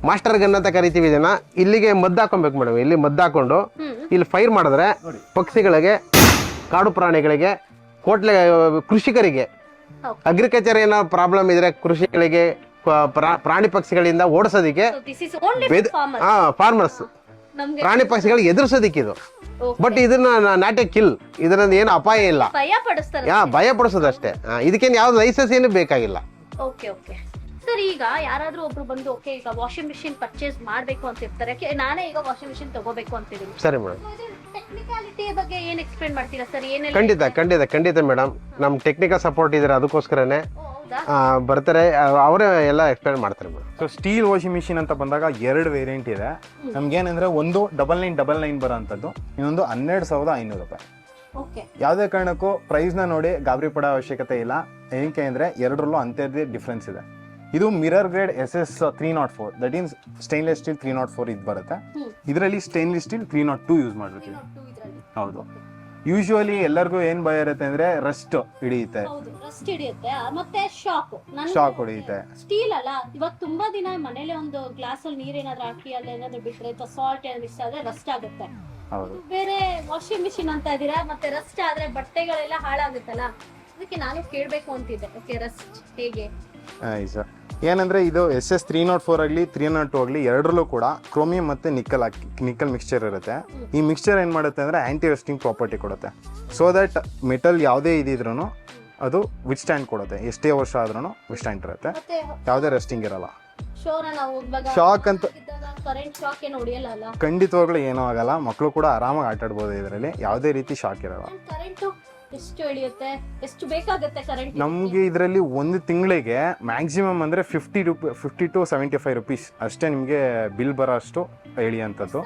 ಮಾಸ್ಟರ್ ಗನ್ ಅಂತ ಕರಿತೀವಿ. ಇದನ್ನ ಇಲ್ಲಿಗೆ ಮದ್ದು ಹಾಕೊಬೇಕು ಮೇಡಮ್. ಇಲ್ಲಿ ಮದ್ದು ಹಾಕೊಂಡು ಇಲ್ಲಿ ಫೈರ್ ಮಾಡಿದ್ರೆ ಪಕ್ಷಿಗಳಿಗೆ, ಕಾಡು ಪ್ರಾಣಿಗಳಿಗೆ, ಕೋಟ್ಲೆ ಕೃಷಿಕರಿಗೆ, ಅಗ್ರಿಕಲ್ಚರ್ ಏನೋ ಪ್ರಾಬ್ಲಮ್ ಇದ್ರೆ ಕೃಷಿಗಳಿಗೆ, ಪ್ರಾಣಿ ಪಕ್ಷಿಗಳಿಂದ ಓಡಿಸೋದಿಕ್ಕೆ, ಫಾರ್ಮರ್ಸ್ ಪ್ರಾಣಿ ಪಕ್ಷಿಗಳಿಗೆ ಎದುರಿಸೋದಿಕ್ಕೆ ಇದು. ಬಟ್ ಇದನ್ನ ನಾಟ್ ಎ ಕಿಲ್, ಇದರಿಂದ ಏನು ಅಪಾಯ ಇಲ್ಲ, ಭಯ ಪಡಿಸೋದಷ್ಟೇ. ಇದಕ್ಕೇನು ಯಾವ್ದು ಲೈಸೆನ್ಸ್ ಏನು ಬೇಕಾಗಿಲ್ಲ. ಓಕೆ ಓಕೆ ಸರ್, ಈಗ ಯಾರಾದ್ರೂ ಒಬ್ರು ಬಂದು ಓಕೆ ಈಗ ವಾಷಿಂಗ್ ಮಿಷಿನ್ ಪರ್ಚೇಸ್ ಮಾಡ್ಬೇಕು ಅಂತ ಇರ್ತಾರೆ, ನಾನೇ ಈಗ ವಾಷಿಂಗ್ ಮಿಷಿನ್ ತಗೋಬೇಕು ಅಂತಿದ್ದೀನಿ. ಸರಿ ಮೇಡಮ್. ಟೆಕ್ನಿಕಾಲಿಟಿ ಬಗ್ಗೆ ಏನ್ ಎಕ್ಸ್ಪ್ಲೇನ್ ಮಾಡ್ತೀರಾ ಸರ್? ಏನೆಲ್ಲ ಖಂಡಿತ ಮೇಡಮ್, ನಮ್ ಟೆಕ್ನಿಕಲ್ ಸಪೋರ್ಟ್ ಇದ್ರೆ ಅದಕ್ಕೋಸ್ಕರನೇ ಬರ್ತಾರೆ, ಅವರೇ ಎಲ್ಲ ಎಕ್ಸ್ಪ್ಲೇನ್ ಮಾಡ್ತಾರೆ madam. So steel washing machine ಅಂತ ಬಂದಾಗ 2 ವೇರಿಯಂಟ್ ಇದೆ ನಮ್ಗೇನಂದ್ರೆ, ಒಂದು 9999 ಬರೋ ಅಂಥದ್ದು, ಇನ್ನೊಂದು 12,500 ರೂಪಾಯಿ. ಯಾವುದೇ ಕಾರಣಕ್ಕೂ ಪ್ರೈಸ್ನ ನೋಡಿ ಗಾಬರಿ ಪಡೋ ಅವಶ್ಯಕತೆ ಇಲ್ಲ. ಏನಕ್ಕೆ ಅಂದರೆ ಎರಡರಲ್ಲೂ ಅಂಥದ್ದೇ ಡಿಫ್ರೆನ್ಸ್ ಇದೆ. ಇದು mirror grade SS 304, that means stainless steel 304 ಇದು ಬರುತ್ತೆ. ಇದರಲ್ಲಿ ಸ್ಟೈನ್ಲೆಸ್ ಸ್ಟೀಲ್ 302 ಯೂಸ್ ಮಾಡಿರ್ತೀವಿ. ಹೌದು. ಯೂಶುವಲಿ ಎಲ್ಲರಿಗೂ ಏನ್ ಭಯ ಇರುತ್ತೆ ಅಂದ್ರೆ ರಸ್ಟ್ ಹಿಡಿಯುತ್ತೆ, ಮತ್ತೆ ಶಾಕ್ ಹೊಡೆಯುತ್ತೆ. ಸ್ಟೀಲ್ ಅಲ್ಲ, ಇವಾಗ ತುಂಬಾ ದಿನ ಮನೇಲಿ ಒಂದು ಗ್ಲಾಸ್ ಅಲ್ಲಿ ನೀರ್ ಏನಾದ್ರು ಹಾಕಿ ಅಲ್ಲಿ ಏನಾದ್ರು ಬಿಟ್ರೆ ಅಥವಾ ಸಾಲ್ಟ್ ಏನಾದ್ರು ಮಿಕ್ಸ್ ಆದ್ರೆ ರಸ್ಟ್ ಆಗುತ್ತೆ. ಹೌದು. ಬೇರೆ ವಾಷಿಂಗ್ ಮಿಷಿನ್ ಅಂತ ಇದೀರಾ, ಮತ್ತೆ ರಸ್ಟ್ ಆದ್ರೆ ಬಟ್ಟೆಗಳೆಲ್ಲ ಹಾಳಾಗುತ್ತಲ್ಲ, ಅದಕ್ಕೆ ನಾನು ಕೇಳ್ಬೇಕು ಅಂತಿದ್ದೆ. ಓಕೆ, ರಸ್ಟ್ ಹೇಗೆ? ಏನಂದ್ರೆ ಇದು SS 304 ಆಗಲಿ 302 ಆಗಲಿ ಎರಡರಲ್ಲೂ ಕೂಡ ಕ್ರೋಮಿಯಂ ಮತ್ತೆ ನಿಕ್ಕಲ್ ಮಿಕ್ಸ್ಚರ್ ಇರುತ್ತೆ. ಈ ಮಿಕ್ಸ್ಚರ್ ಏನ್ ಮಾಡುತ್ತೆ ಅಂದ್ರೆ ಆಂಟಿ ರಸ್ಟಿಂಗ್ ಪ್ರಾಪರ್ಟಿ ಕೊಡುತ್ತೆ. ಸೊ ದಟ್ ಮೆಟಲ್ ಯಾವುದೇ ಇದ್ರೂ ಅದು ವಿಸ್ಟ್ಯಾಂಡ್ ಕೊಡುತ್ತೆ. ಎಷ್ಟೇ ವರ್ಷ ಆದ್ರೂ ವಿಸ್ಟ್ಯಾಂಡ್ ಇರುತ್ತೆ, ಯಾವುದೇ ರಸ್ಟಿಂಗ್ ಇರಲ್ಲ. ಶಾಕ್ ಅಂತ ಖಂಡಿತವಾಗ್ಲೂ ಏನೂ ಆಗಲ್ಲ. ಮಕ್ಕಳು ಕೂಡ ಆರಾಮಾಗಿ ಆಟ ಆಡ್ಬೋದು. ಇದರಲ್ಲಿ ಯಾವುದೇ ರೀತಿ ಶಾಕ್ ಇರಲ್ಲ. ನಮ್ಗೆ ಇದರಲ್ಲಿ ಒಂದು ತಿಂಗಳಿಗೆ ಮ್ಯಾಕ್ಸಿಮಮ್ ಅಂದ್ರೆ 50 to 75 ರೂಪೀಸ್ ಅಷ್ಟೇ ನಿಮಗೆ ಬಿಲ್ ಬರೋ ಅಷ್ಟು ಹೇಳಿಯಂಥದ್ದು.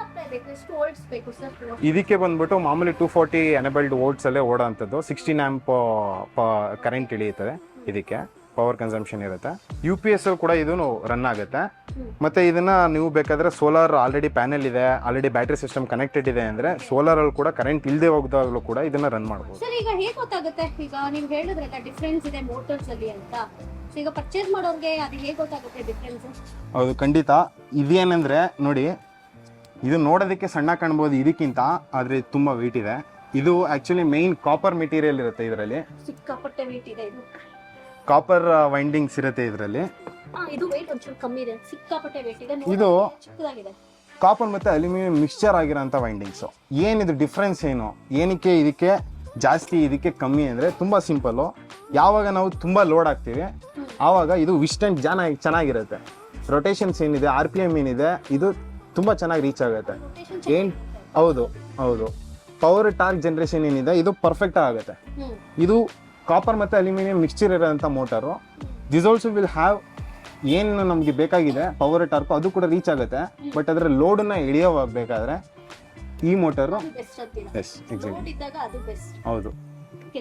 ಇದಕ್ಕೆ ಬಂದ್ಬಿಟ್ಟು ಮಾಮೂಲಿ 240 ಎನೇಬಲ್ಡ್ ವೋಲ್ಟ್ಸ್ ಅಲ್ಲೇ ಓಡೋ ಅಂಥದ್ದು. 16 ಆಂಪ್ ಕರೆಂಟ್ ಇಳಿಯುತ್ತದೆ. ಇದಕ್ಕೆ ಪವರ್ ಕನ್ಸಂಪ್ಷನ್ ಇರುತ್ತೆ. UPS ಅಲ್ಲಿ ಕೂಡ ಇದು ರನ್ ಆಗುತ್ತೆ. ಮತ್ತೆ ಇದನ್ನ ನೀವು ಬೇಕಾದ್ರೆ ಸೋಲಾರ್ ಆಲ್ರೆಡಿ ಪ್ಯಾನೆಲ್ ಇದೆ, ಆಲ್ರೆಡಿ ಬ್ಯಾಟ್ರಿ ಸಿಸ್ಟಮ್ ಕನೆಕ್ಟೆಡ್ ಇದೆ ಅಂದ್ರೆ ಸೋಲಾರ್ ಅಲ್ಲಿ ಕೂಡ ಕರೆಂಟ್ ಇಲ್ಲದೆ ಹೋಗದಾಗಲೂ ಕೂಡ ಇದನ್ನ ರನ್ ಮಾಡಬಹುದು. ಸರ್ ಈಗ ಹೇಗೆ ಗೊತ್ತಾಗುತ್ತೆ? ಈಗ ನೀವು ಹೇಳಿದ್ರಲ್ಲ ಡಿಫರೆನ್ಸ್ ಇದೆ ಮೋಟರ್ಸ್ ಅಲ್ಲಿ ಅಂತ, ಈಗ ಪರ್ಚೇಸ್ ಮಾಡೋರಿಗೆ ಅದು ಹೇಗೆ ಗೊತ್ತಾಗುತ್ತೆ ಡಿಫರೆನ್ಸ್? ಹೌದು, ಖಂಡಿತ. ಇದೇನಂದ್ರೆ ನೋಡಿ, ಇದು ನೋಡೋದಕ್ಕೆ ಸಣ್ಣ ಕಾಣ್ಬೋದು ಇದಕ್ಕಿಂತ, ಆದ್ರೆ ತುಂಬಾ ವೇಟ್ ಇದೆ. ಇದು ಆಕ್ಚುಲಿ ಮೈನ್ ಕಾಪರ್ ಮೆಟೀರಿಯಲ್ ಇರುತ್ತೆ ಇದರಲ್ಲಿ. ಸಿಕ್ಕಾಪಟ್ಟೆ ವೇಟ್ ಇದೆ. ಇದು ಕಾಪರ್ ವೈಂಡಿಂಗ್ಸ್ ಇರುತ್ತೆ ಇದರಲ್ಲಿ. ಇದು ವೇಟ್ ಒಂಚೂರು ಕಮ್ಮಿ ಇದೆ, ಸಿಕ್ಕಾಪಟ್ಟೆ ವೇಟ್ ಇದೆ. ಇದು ಚಿಕ್ಕದಾಗಿದೆ. ಕಾಪರ್ ಮತ್ತೆ ಅಲ್ಯೂಮಿನಿಯಂ ಮಿಕ್ಸ್ಚರ್ ಆಗಿರೋಂಥ ವೈಂಡಿಂಗ್ಸ್. ಏನಿದು ಡಿಫ್ರೆನ್ಸ್ ಏನು, ಏನಕ್ಕೆ ಇದಕ್ಕೆ ಜಾಸ್ತಿ ಇದಕ್ಕೆ ಕಮ್ಮಿ ಅಂದರೆ ತುಂಬಾ ಸಿಂಪಲ್ಲು. ಯಾವಾಗ ನಾವು ತುಂಬಾ ಲೋಡ್ ಆಗ್ತೀವಿ ಆವಾಗ ಇದು ವಿಸ್ಟೆಂಟ್ ಚೆನ್ನಾಗಿರುತ್ತೆ. ರೊಟೇಷನ್ಸ್ ಏನಿದೆ, RPM ಏನಿದೆ, ಇದು ತುಂಬಾ ಚೆನ್ನಾಗಿ ರೀಚ್ ಆಗುತ್ತೆ. ಹೌದು. ಪವರ್ ಟಾರ್ಕ್ ಜನರೇಷನ್ ಏನಿದೆ ಇದು ಪರ್ಫೆಕ್ಟ್ ಆಗುತ್ತೆ. ಇದು ಕಾಪರ್ ಮತ್ತು ಅಲ್ಯೂಮಿನಿಯಂ ಮಿಕ್ಸ್ಚರ್ ಇರೋಂಥ motor. This also will have ಏನು ನಮಗೆ ಬೇಕಾಗಿದೆ ಪವರ್ ಟಾರ್ಕು ಅದು ಕೂಡ ರೀಚ್ ಆಗುತ್ತೆ. ಬಟ್ ಅದರ ಲೋಡನ್ನ ಇಳಿಯೋವಾಗಬೇಕಾದ್ರೆ ಈ ಮೋಟರು ಹೌದು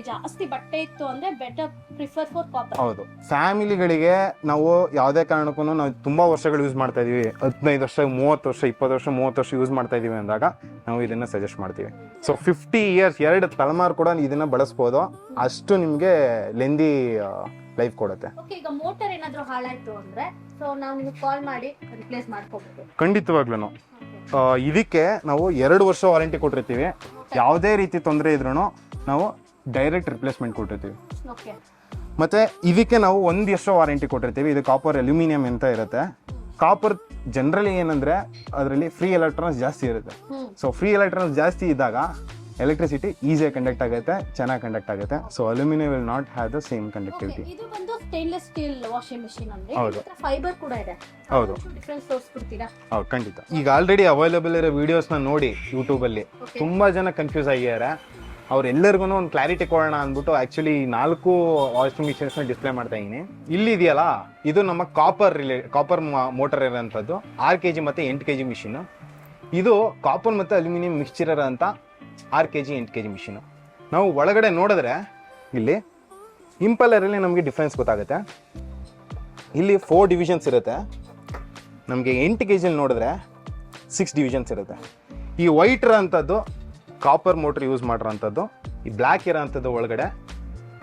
ಜಾಸ್ತಿ ಬಟ್ಟೆ ಇತ್ತು ಅಂದ್ರೆ ಬೆಟರ್ ಪ್ರಿಫರ್ ಫಾರ್ ಕಾಪರ್. ಹೌದು. ಫ್ಯಾಮಿಲಿಗಳಿಗೆ ನಾವು ಯಾವುದೇ ಕಾರಣಕ್ಕೂ ನಾವು ತುಂಬಾ ವರ್ಷಗಳು ಯೂಸ್ ಮಾಡ್ತಾ ಇದೀವಿ, 15 ವರ್ಷ 30 ವರ್ಷ 20 ವರ್ಷ 30 ವರ್ಷ ಯೂಸ್ ಮಾಡ್ತಾ ಇದೀವಿ ಅಂದಾಗ ನಾವು ಇದನ್ನ ಸಜೆಸ್ಟ್ ಮಾಡ್ತೀವಿ. ಸೊ 50 ಇಯರ್ಸ್ 2 ತಲೆಮಾರು ಕೂಡ ಇದನ್ನ ಬಳಸ್ಬೋದು. ಅಷ್ಟು ನಿಮ್ಗೆ ಲೆಂದಿ ಲೈಫ್ ಕೊಡುತ್ತೆ. ಈಗ ಮೋಟರ್ ಏನಾದ್ರೂ ಹಾಳಾಯ್ತು ಅಂದ್ರೆ ಸೊ ನಾವು ನಿಮಗೆ ಕಾಲ್ ಮಾಡಿ ರಿಪ್ಲೇಸ್ ಮಾಡ್ಕೋಬಹುದು. ಖಂಡಿತವಾಗ್ಲೂ ಇದಕ್ಕೆ ನಾವು 2 ವರ್ಷ ವಾರಂಟಿ ಕೊಟ್ಟಿರ್ತೀವಿ. ಯಾವುದೇ ರೀತಿ ತೊಂದರೆ ಇದ್ರೂ ನಾವು ಡೈರೆಕ್ಟ್ ರಿಪ್ಲೇಸ್ಮೆಂಟ್ ಕೊಟ್ಟಿರ್ತೀವಿ. ಮತ್ತೆ ಇದಕ್ಕೆ ನಾವು 1 ವರ್ಷ ವಾರಂಟಿ ಕೊಟ್ಟಿರ್ತೀವಿ. ಇದು ಕಾಪರ್ ಅಲ್ಯೂಮಿನಿಯಂ ಅಂತ ಇರುತ್ತೆ. ಕಾಪರ್ ಜನರಲಿ ಏನಂದ್ರೆ ಅದರಲ್ಲಿ ಫ್ರೀ ಎಲೆಕ್ಟ್ರಾನ್ಸ್ ಜಾಸ್ತಿ ಇರುತ್ತೆ. ಸೊ ಫ್ರೀ ಎಲೆಕ್ಟ್ರಾನ್ಸ್ ಜಾಸ್ತಿ ಇದ್ದಾಗ ಎಲೆಕ್ಟ್ರಿಸಿಟಿ ಈಸಿಯಾಗಿ ಕಂಡಕ್ಟ್ ಆಗುತ್ತೆ, ಚೆನ್ನಾಗಿ ಕಂಡಕ್ಟ್ ಆಗುತ್ತೆ. So aluminium will not have the same conductivity. ಇದು ಬಂದು ಸ್ಟೇನ್ಲೆಸ್ ಸ್ಟೀಲ್ ವಾಷಿಂಗ್ ಮೆಷಿನ್ ಅಂದ್ರೆ ಹೌದು. ಫೈಬರ್ ಕೂಡ ಇದೆ. ಹೌದು. ಡಿಫರೆನ್ಸ್ ತೋರಿಸ್ಬಿಡ್ತೀರಾ? ಹೌದು, ಖಂಡಿತ. ಈಗ ಆಲ್ರೆಡಿ ಅವೈಲೇಬಲ್ ಇರೋ ವಿಡಿಯೋಸ್ನ ನೋಡಿ ಯೂಟ್ಯೂಬಲ್ಲಿ ತುಂಬ ಜನ ಕನ್ಫ್ಯೂಸ್ ಆಗಿದ್ದಾರೆ. ಅವ್ರೆಲ್ಲರಿಗೂ ಒಂದು ಕ್ಲಾರಿಟಿ ಕೊಡೋಣ ಅಂದ್ಬಿಟ್ಟು ಆ್ಯಕ್ಚುಲಿ 4 ವಾಷಿಂಗ್ ಮಿಷಿನ್ಸ್ನ ಡಿಸ್ಪ್ಲೇ ಮಾಡ್ತಾ ಇದ್ದೀನಿ. ಇಲ್ಲಿ ಇದೆಯಲ್ಲ, ಇದು ನಮ್ಮ ಕಾಪರ್ ಮೋಟರ್ ಇರೋಂಥದ್ದು 6 kg ಮತ್ತು 8 kg ಮಿಷಿನು. ಇದು ಕಾಪರ್ ಮತ್ತು ಅಲ್ಯೂಮಿನಿಯಂ ಮಿಕ್ಸ್ಚರ್ ಇರೋಂಥ 6 kg 8 kg ಮಿಷಿನು. ನಾವು ಒಳಗಡೆ ನೋಡಿದ್ರೆ ಇಲ್ಲಿ ಇಂಪಲ್ಲರಲ್ಲಿ ನಮಗೆ ಡಿಫ್ರೆನ್ಸ್ ಗೊತ್ತಾಗುತ್ತೆ. ಇಲ್ಲಿ 4 ಡಿವಿಷನ್ಸ್ ಇರುತ್ತೆ. ನಮಗೆ 8 kg ನೋಡಿದ್ರೆ 6 ಡಿವಿಷನ್ಸ್ ಇರುತ್ತೆ. ಈ ವೈಟ್ ಇರೋಂಥದ್ದು ಕಾಪರ್ ಮೋಟ್ರ್ ಯೂಸ್ ಮಾಡಿರೋಂಥದ್ದು, ಈ ಬ್ಲ್ಯಾಕ್ ಇರೋಂಥದ್ದು ಒಳಗಡೆ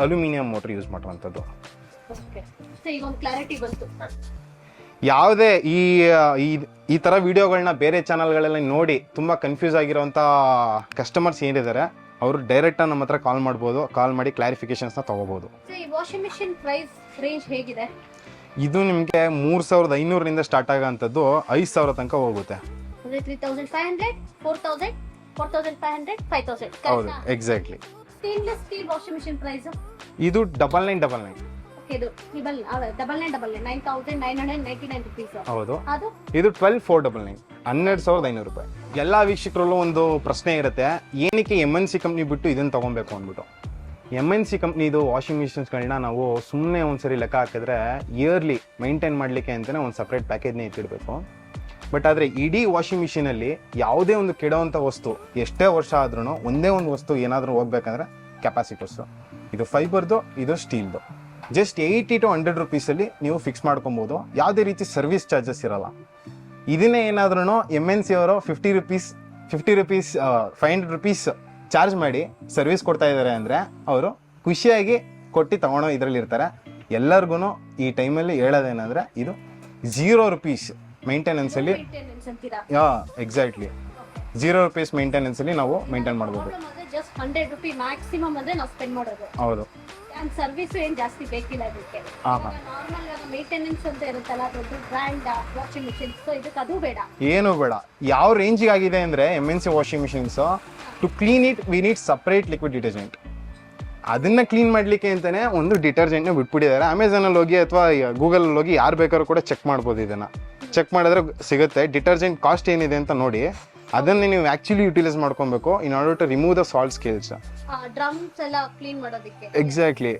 ಅಲ್ಯೂಮಿನಿಯಂ ಮೋಟ್ರ್ ಯೂಸ್ ಮಾಡಿರೋಂಥದ್ದು. ಯಾವುದೇ ಈ ಥರ ವಿಡಿಯೋಗಳನ್ನ ಬೇರೆ ಚಾನಲ್ಗಳಲ್ಲಿ ನೋಡಿ ತುಂಬ ಕನ್ಫ್ಯೂಸ್ ಆಗಿರೋಂಥ ಕಸ್ಟಮರ್ಸ್ ಏನಿದ್ದಾರೆ ಅವರು ಡೈರೆಕ್ಟಾಗಿ ನಮ್ಮ ಹತ್ರ ಕಾಲ್ ಮಾಡ್ಬೋದು. ಕಾಲ್ ಮಾಡಿ ಕ್ಲಾರಿಫಿಕೇಶನ್ಸ್ನ ತೊಗೋಬೋದು. ವಾಷಿಂಗ್ ಮಿಷಿನ್ ಪ್ರೈಸ್ ರೇಂಜ್ ಹೇಗಿದೆ? ಇದು ನಿಮಗೆ 3500 ಸ್ಟಾರ್ಟ್ ಆಗೋಂಥದ್ದು 5000 ತನಕ ಹೋಗುತ್ತೆ. 3500, 4000, 4500, 5000. ಹೌದು, exactly. Stainless steel washing machine price ಇದು 9999. ಓಕೆ, ಇದು 9999 rupees. ಹೌದು. ಅದು ಇದು 12499, 12500 ರೂಪಾಯಿ. ಎಲ್ಲ ವೀಕ್ಷಕರಲ್ಲೂ ಒಂದು ಪ್ರಶ್ನೆ ಇರುತ್ತೆ, ಏನಕ್ಕೆ MNC ಕಂಪ್ನಿ ಬಿಟ್ಟು ಇದನ್ನು ತೊಗೊಬೇಕು ಅಂದ್ಬಿಟ್ಟು. MNC ಕಂಪ್ನಿದು ವಾಷಿಂಗ್ ಮಿಷಿನ್ಸ್ಗಳನ್ನ ನಾವು ಸುಮ್ಮನೆ ಒಂದ್ಸರಿ ಲೆಕ್ಕ ಹಾಕಿದ್ರೆ ಇಯರ್ಲಿ ಮೈಂಟೈನ್ ಮಾಡಲಿಕ್ಕೆ ಅಂತಲೇ ಒಂದು ಸಪ್ರೇಟ್ ಪ್ಯಾಕೇಜ್ನೇ ಇಟ್ಟಿರಬೇಕು. ಬಟ್ ಆದರೆ ಇಡೀ ವಾಷಿಂಗ್ ಮಿಷಿನಲ್ಲಿ ಯಾವುದೇ ಒಂದು ಕೆಡೋವಂಥ ವಸ್ತು ಎಷ್ಟೇ ವರ್ಷ ಆದ್ರೂ ಒಂದೇ ಒಂದು ವಸ್ತು ಏನಾದರೂ ಹೋಗ್ಬೇಕಂದ್ರೆ ಕೆಪಾಸಿಟರ್ಸು. ಇದು ಫೈಬರ್ದು, ಇದು ಸ್ಟೀಲ್ದು. ಜಸ್ಟ್ 80 to 100 rupeesಲ್ಲಿ ನೀವು ಫಿಕ್ಸ್ ಮಾಡ್ಕೊಬೋದು. ಯಾವುದೇ ರೀತಿ ಸರ್ವಿಸ್ ಚಾರ್ಜಸ್ ಇರಲ್ಲ. ಇದನ್ನೇ ಏನಾದ್ರೂ MNC ಅವರು 50 rupees 500 rupees ಚಾರ್ಜ್ ಮಾಡಿ ಸರ್ವಿಸ್ ಕೊಡ್ತಾ ಇದ್ದಾರೆ ಅಂದರೆ ಅವರು ಖುಷಿಯಾಗಿ ಕೊಟ್ಟು ತಗೊಳ್ಳೋ ಇದರಲ್ಲಿ ಇರ್ತಾರೆ. ಎಲ್ಲರಿಗೂ ಈ ಟೈಮಲ್ಲಿ ಹೇಳೋದೇನೆಂದರೆ ಇದು 0 rupees ಮೇಂಟೆನೆನ್ಸಲ್ಲಿ. ಎಕ್ಸಾಕ್ಟ್ಲಿ 0 rupees ಮೇಂಟೆನೆನ್ಸಲ್ಲಿ ನಾವು ಮೇಂಟೈನ್ ಮಾಡ್ಬೋದು. ಜಸ್ಟ್ 100 rupees ಮ್ಯಾಕ್ಸಿಮಮ್ ಅಂದ್ರೆ ನಾವು ಸ್ಪೆಂಡ್ ಮಾಡೋದು. ಹೌದು. ಅಂಡ್ ಸರ್ವಿಸ್ ಏನು ಜಾಸ್ತಿ ಬೇಕಿಲ್ಲ ಅದಕ್ಕೆ. ನಾರ್ಮಲ್ ಮೇಂಟೆನೆನ್ಸ್ ಅಂತ ಇರುತ್ತಲ್ಲ, ದೊಡ್ಡ ಬ್ರ್ಯಾಂಡ್ ವಾಷಿಂಗ್ ಮಿಷಿನ್, ಸೊ ಇದಕ್ಕೆ ಅದು ಬೇಡ, ಏನು ಬೇಡ. ಯಾವ ರೇಂಜಿಗೆ ಆಗಿದೆ ಅಂದರೆ MNC washing machines, to clean it we need separate liquid detergent. ಅದನ್ನ ಕ್ಲೀನ್ ಮಾಡಲಿಕ್ಕೆ ಅಂತಲೇ ಒಂದು ಡಿಟರ್ಜೆಂಟ್ನ ಬಿಟ್ಬಿಟ್ಟಿದ್ದಾರೆ. ಅಮೆಝಾನಲ್ಲಿ ಹೋಗಿ ಅಥವಾ ಗೂಗಲಲ್ಲಿ ಹೋಗಿ ಯಾರು ಬೇಕಾದ್ರೂ ಕೂಡ ಚೆಕ್ ಮಾಡ್ಬೋದು. ಇದನ್ನು ಚೆಕ್ ಮಾಡಿದ್ರೆ ಸಿಗುತ್ತೆ ಡಿಟರ್ಜೆಂಟ್ ಕಾಸ್ಟ್ ಏನಿದೆ ಅಂತ ನೋಡಿ. ಅದನ್ನೇ ನೀವು ಆ್ಯಕ್ಚುಲಿ ಯುಟಿಲೈಸ್ ಮಾಡ್ಕೊಬೇಕು in order to remove the salt scales. Drums ಎಲ್ಲ ಕ್ಲೀನ್ ಮಾಡೋದಕ್ಕೆ. ಎಕ್ಸಾಕ್ಟ್ಲಿ.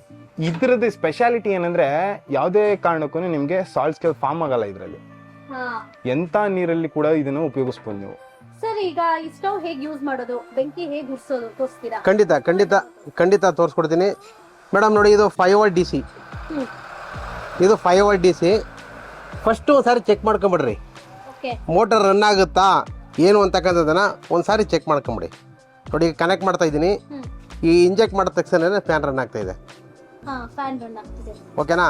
ಇದ್ರದ್ದು ಸ್ಪೆಷಾಲಿಟಿ ಏನಂದ್ರೆ ಯಾವುದೇ ಕಾರಣಕ್ಕೂ ನಿಮಗೆ ಸಾಲ್ಟ್ ಸ್ಕೇಲ್ ಫಾರ್ಮ್ ಆಗಲ್ಲ ಇದರಲ್ಲಿ. ಎಂಥ ನೀರಲ್ಲಿ ಕೂಡ ಇದನ್ನು ಉಪಯೋಗಿಸ್ಬೋದು ನೀವು. ಸರ್, ಈಗ ಈ ಸ್ಟವ್ ಹೇಗೆ ಯೂಸ್ ಮಾಡೋದು, ಬೆಂಕಿ ಹೇಗೆ ಉರಿಸೋದು ತೋರಿಸ್ತೀರಾ? ಖಂಡಿತ ತೋರಿಸ್ಕೊಡ್ತೀನಿ ಮೇಡಮ್. ನೋಡಿ, ಇದು 5V DC. ಇದು 5V DC. ಫಸ್ಟು ಒಂದ್ಸಾರಿ ಚೆಕ್ ಮಾಡ್ಕೊಂಬಿಡ್ರಿ, ಮೋಟರ್ ರನ್ ಆಗುತ್ತಾ ಏನು ಅಂತಕ್ಕಂಥದ್ದನ್ನ ಒಂದ್ಸಾರಿ ಚೆಕ್ ಮಾಡ್ಕೊಂಬಿಡಿ. ನೋಡಿ, ಈಗ ಕನೆಕ್ಟ್ ಮಾಡ್ತಾ ಇದ್ದೀನಿ. ಈ ಇಂಜೆಕ್ಟ್ ಮಾಡಿದ ತಕ್ಷಣ ಫ್ಯಾನ್ ರನ್ ಆಗ್ತಾ ಇದೆ. ಓಕೆನಾ?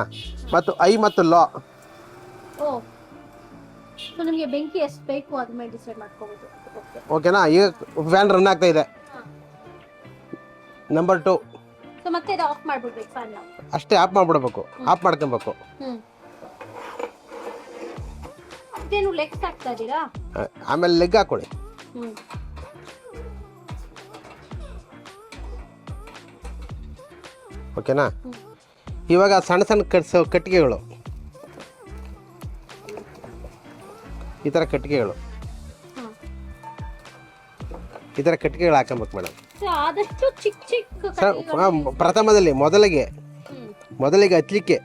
ಮತ್ತು ಐ ಮತ್ತು ಲಾ. ನಿಮಗೆ ಬೆಂಕಿ ಎಷ್ಟು ಬೇಕು ಅದ್ರ ಮೇಲೆ ಡಿಸೈಡ್ ಮಾಡ್ಕೋಬಹುದು. ಓಕೆನಾ? ಈಗ ಫ್ಯಾನ್ ರನ್ ಆಗ್ತಾ ಇದೆ. ನಂಬರ್ 2. ಸೊ ಮತ್ತೆ ಆಫ್ ಮಾಡ್ಬಿಡ್ಬೇಕು ಫ್ಯಾನ್. ಅಷ್ಟೇ, ಆಫ್ ಮಾಡ್ಬಿಡ್ಬೇಕು, ಆಫ್ ಮಾಡ್ಕೊಬೇಕು. ಅದೇನು ಲೆಗ್ಸ್ ಹಾಕ್ತಾ ಇದ್ದೀರಾ? ಆಮೇಲೆ ಲೆಗ್ ಹಾಕೊಳ್ಳಿ. ಓಕೆನಾ? ಇವಾಗ ಸಣ್ಣ ಸಣ್ಣ ಕಟ್ಟಿಗೆಗಳು, ಈ ಥರ ಕಟ್ಟಿಗೆಗಳು ಹಾಕೊಬೇಕು ಮೇಡಮ್. ಆದಷ್ಟು ಚಿಕ್ಕ ಪ್ರಥಮದಲ್ಲಿ ಮೊದಲಿಗೆ ಹಚ್ಚಲಿಕ್ಕೆ,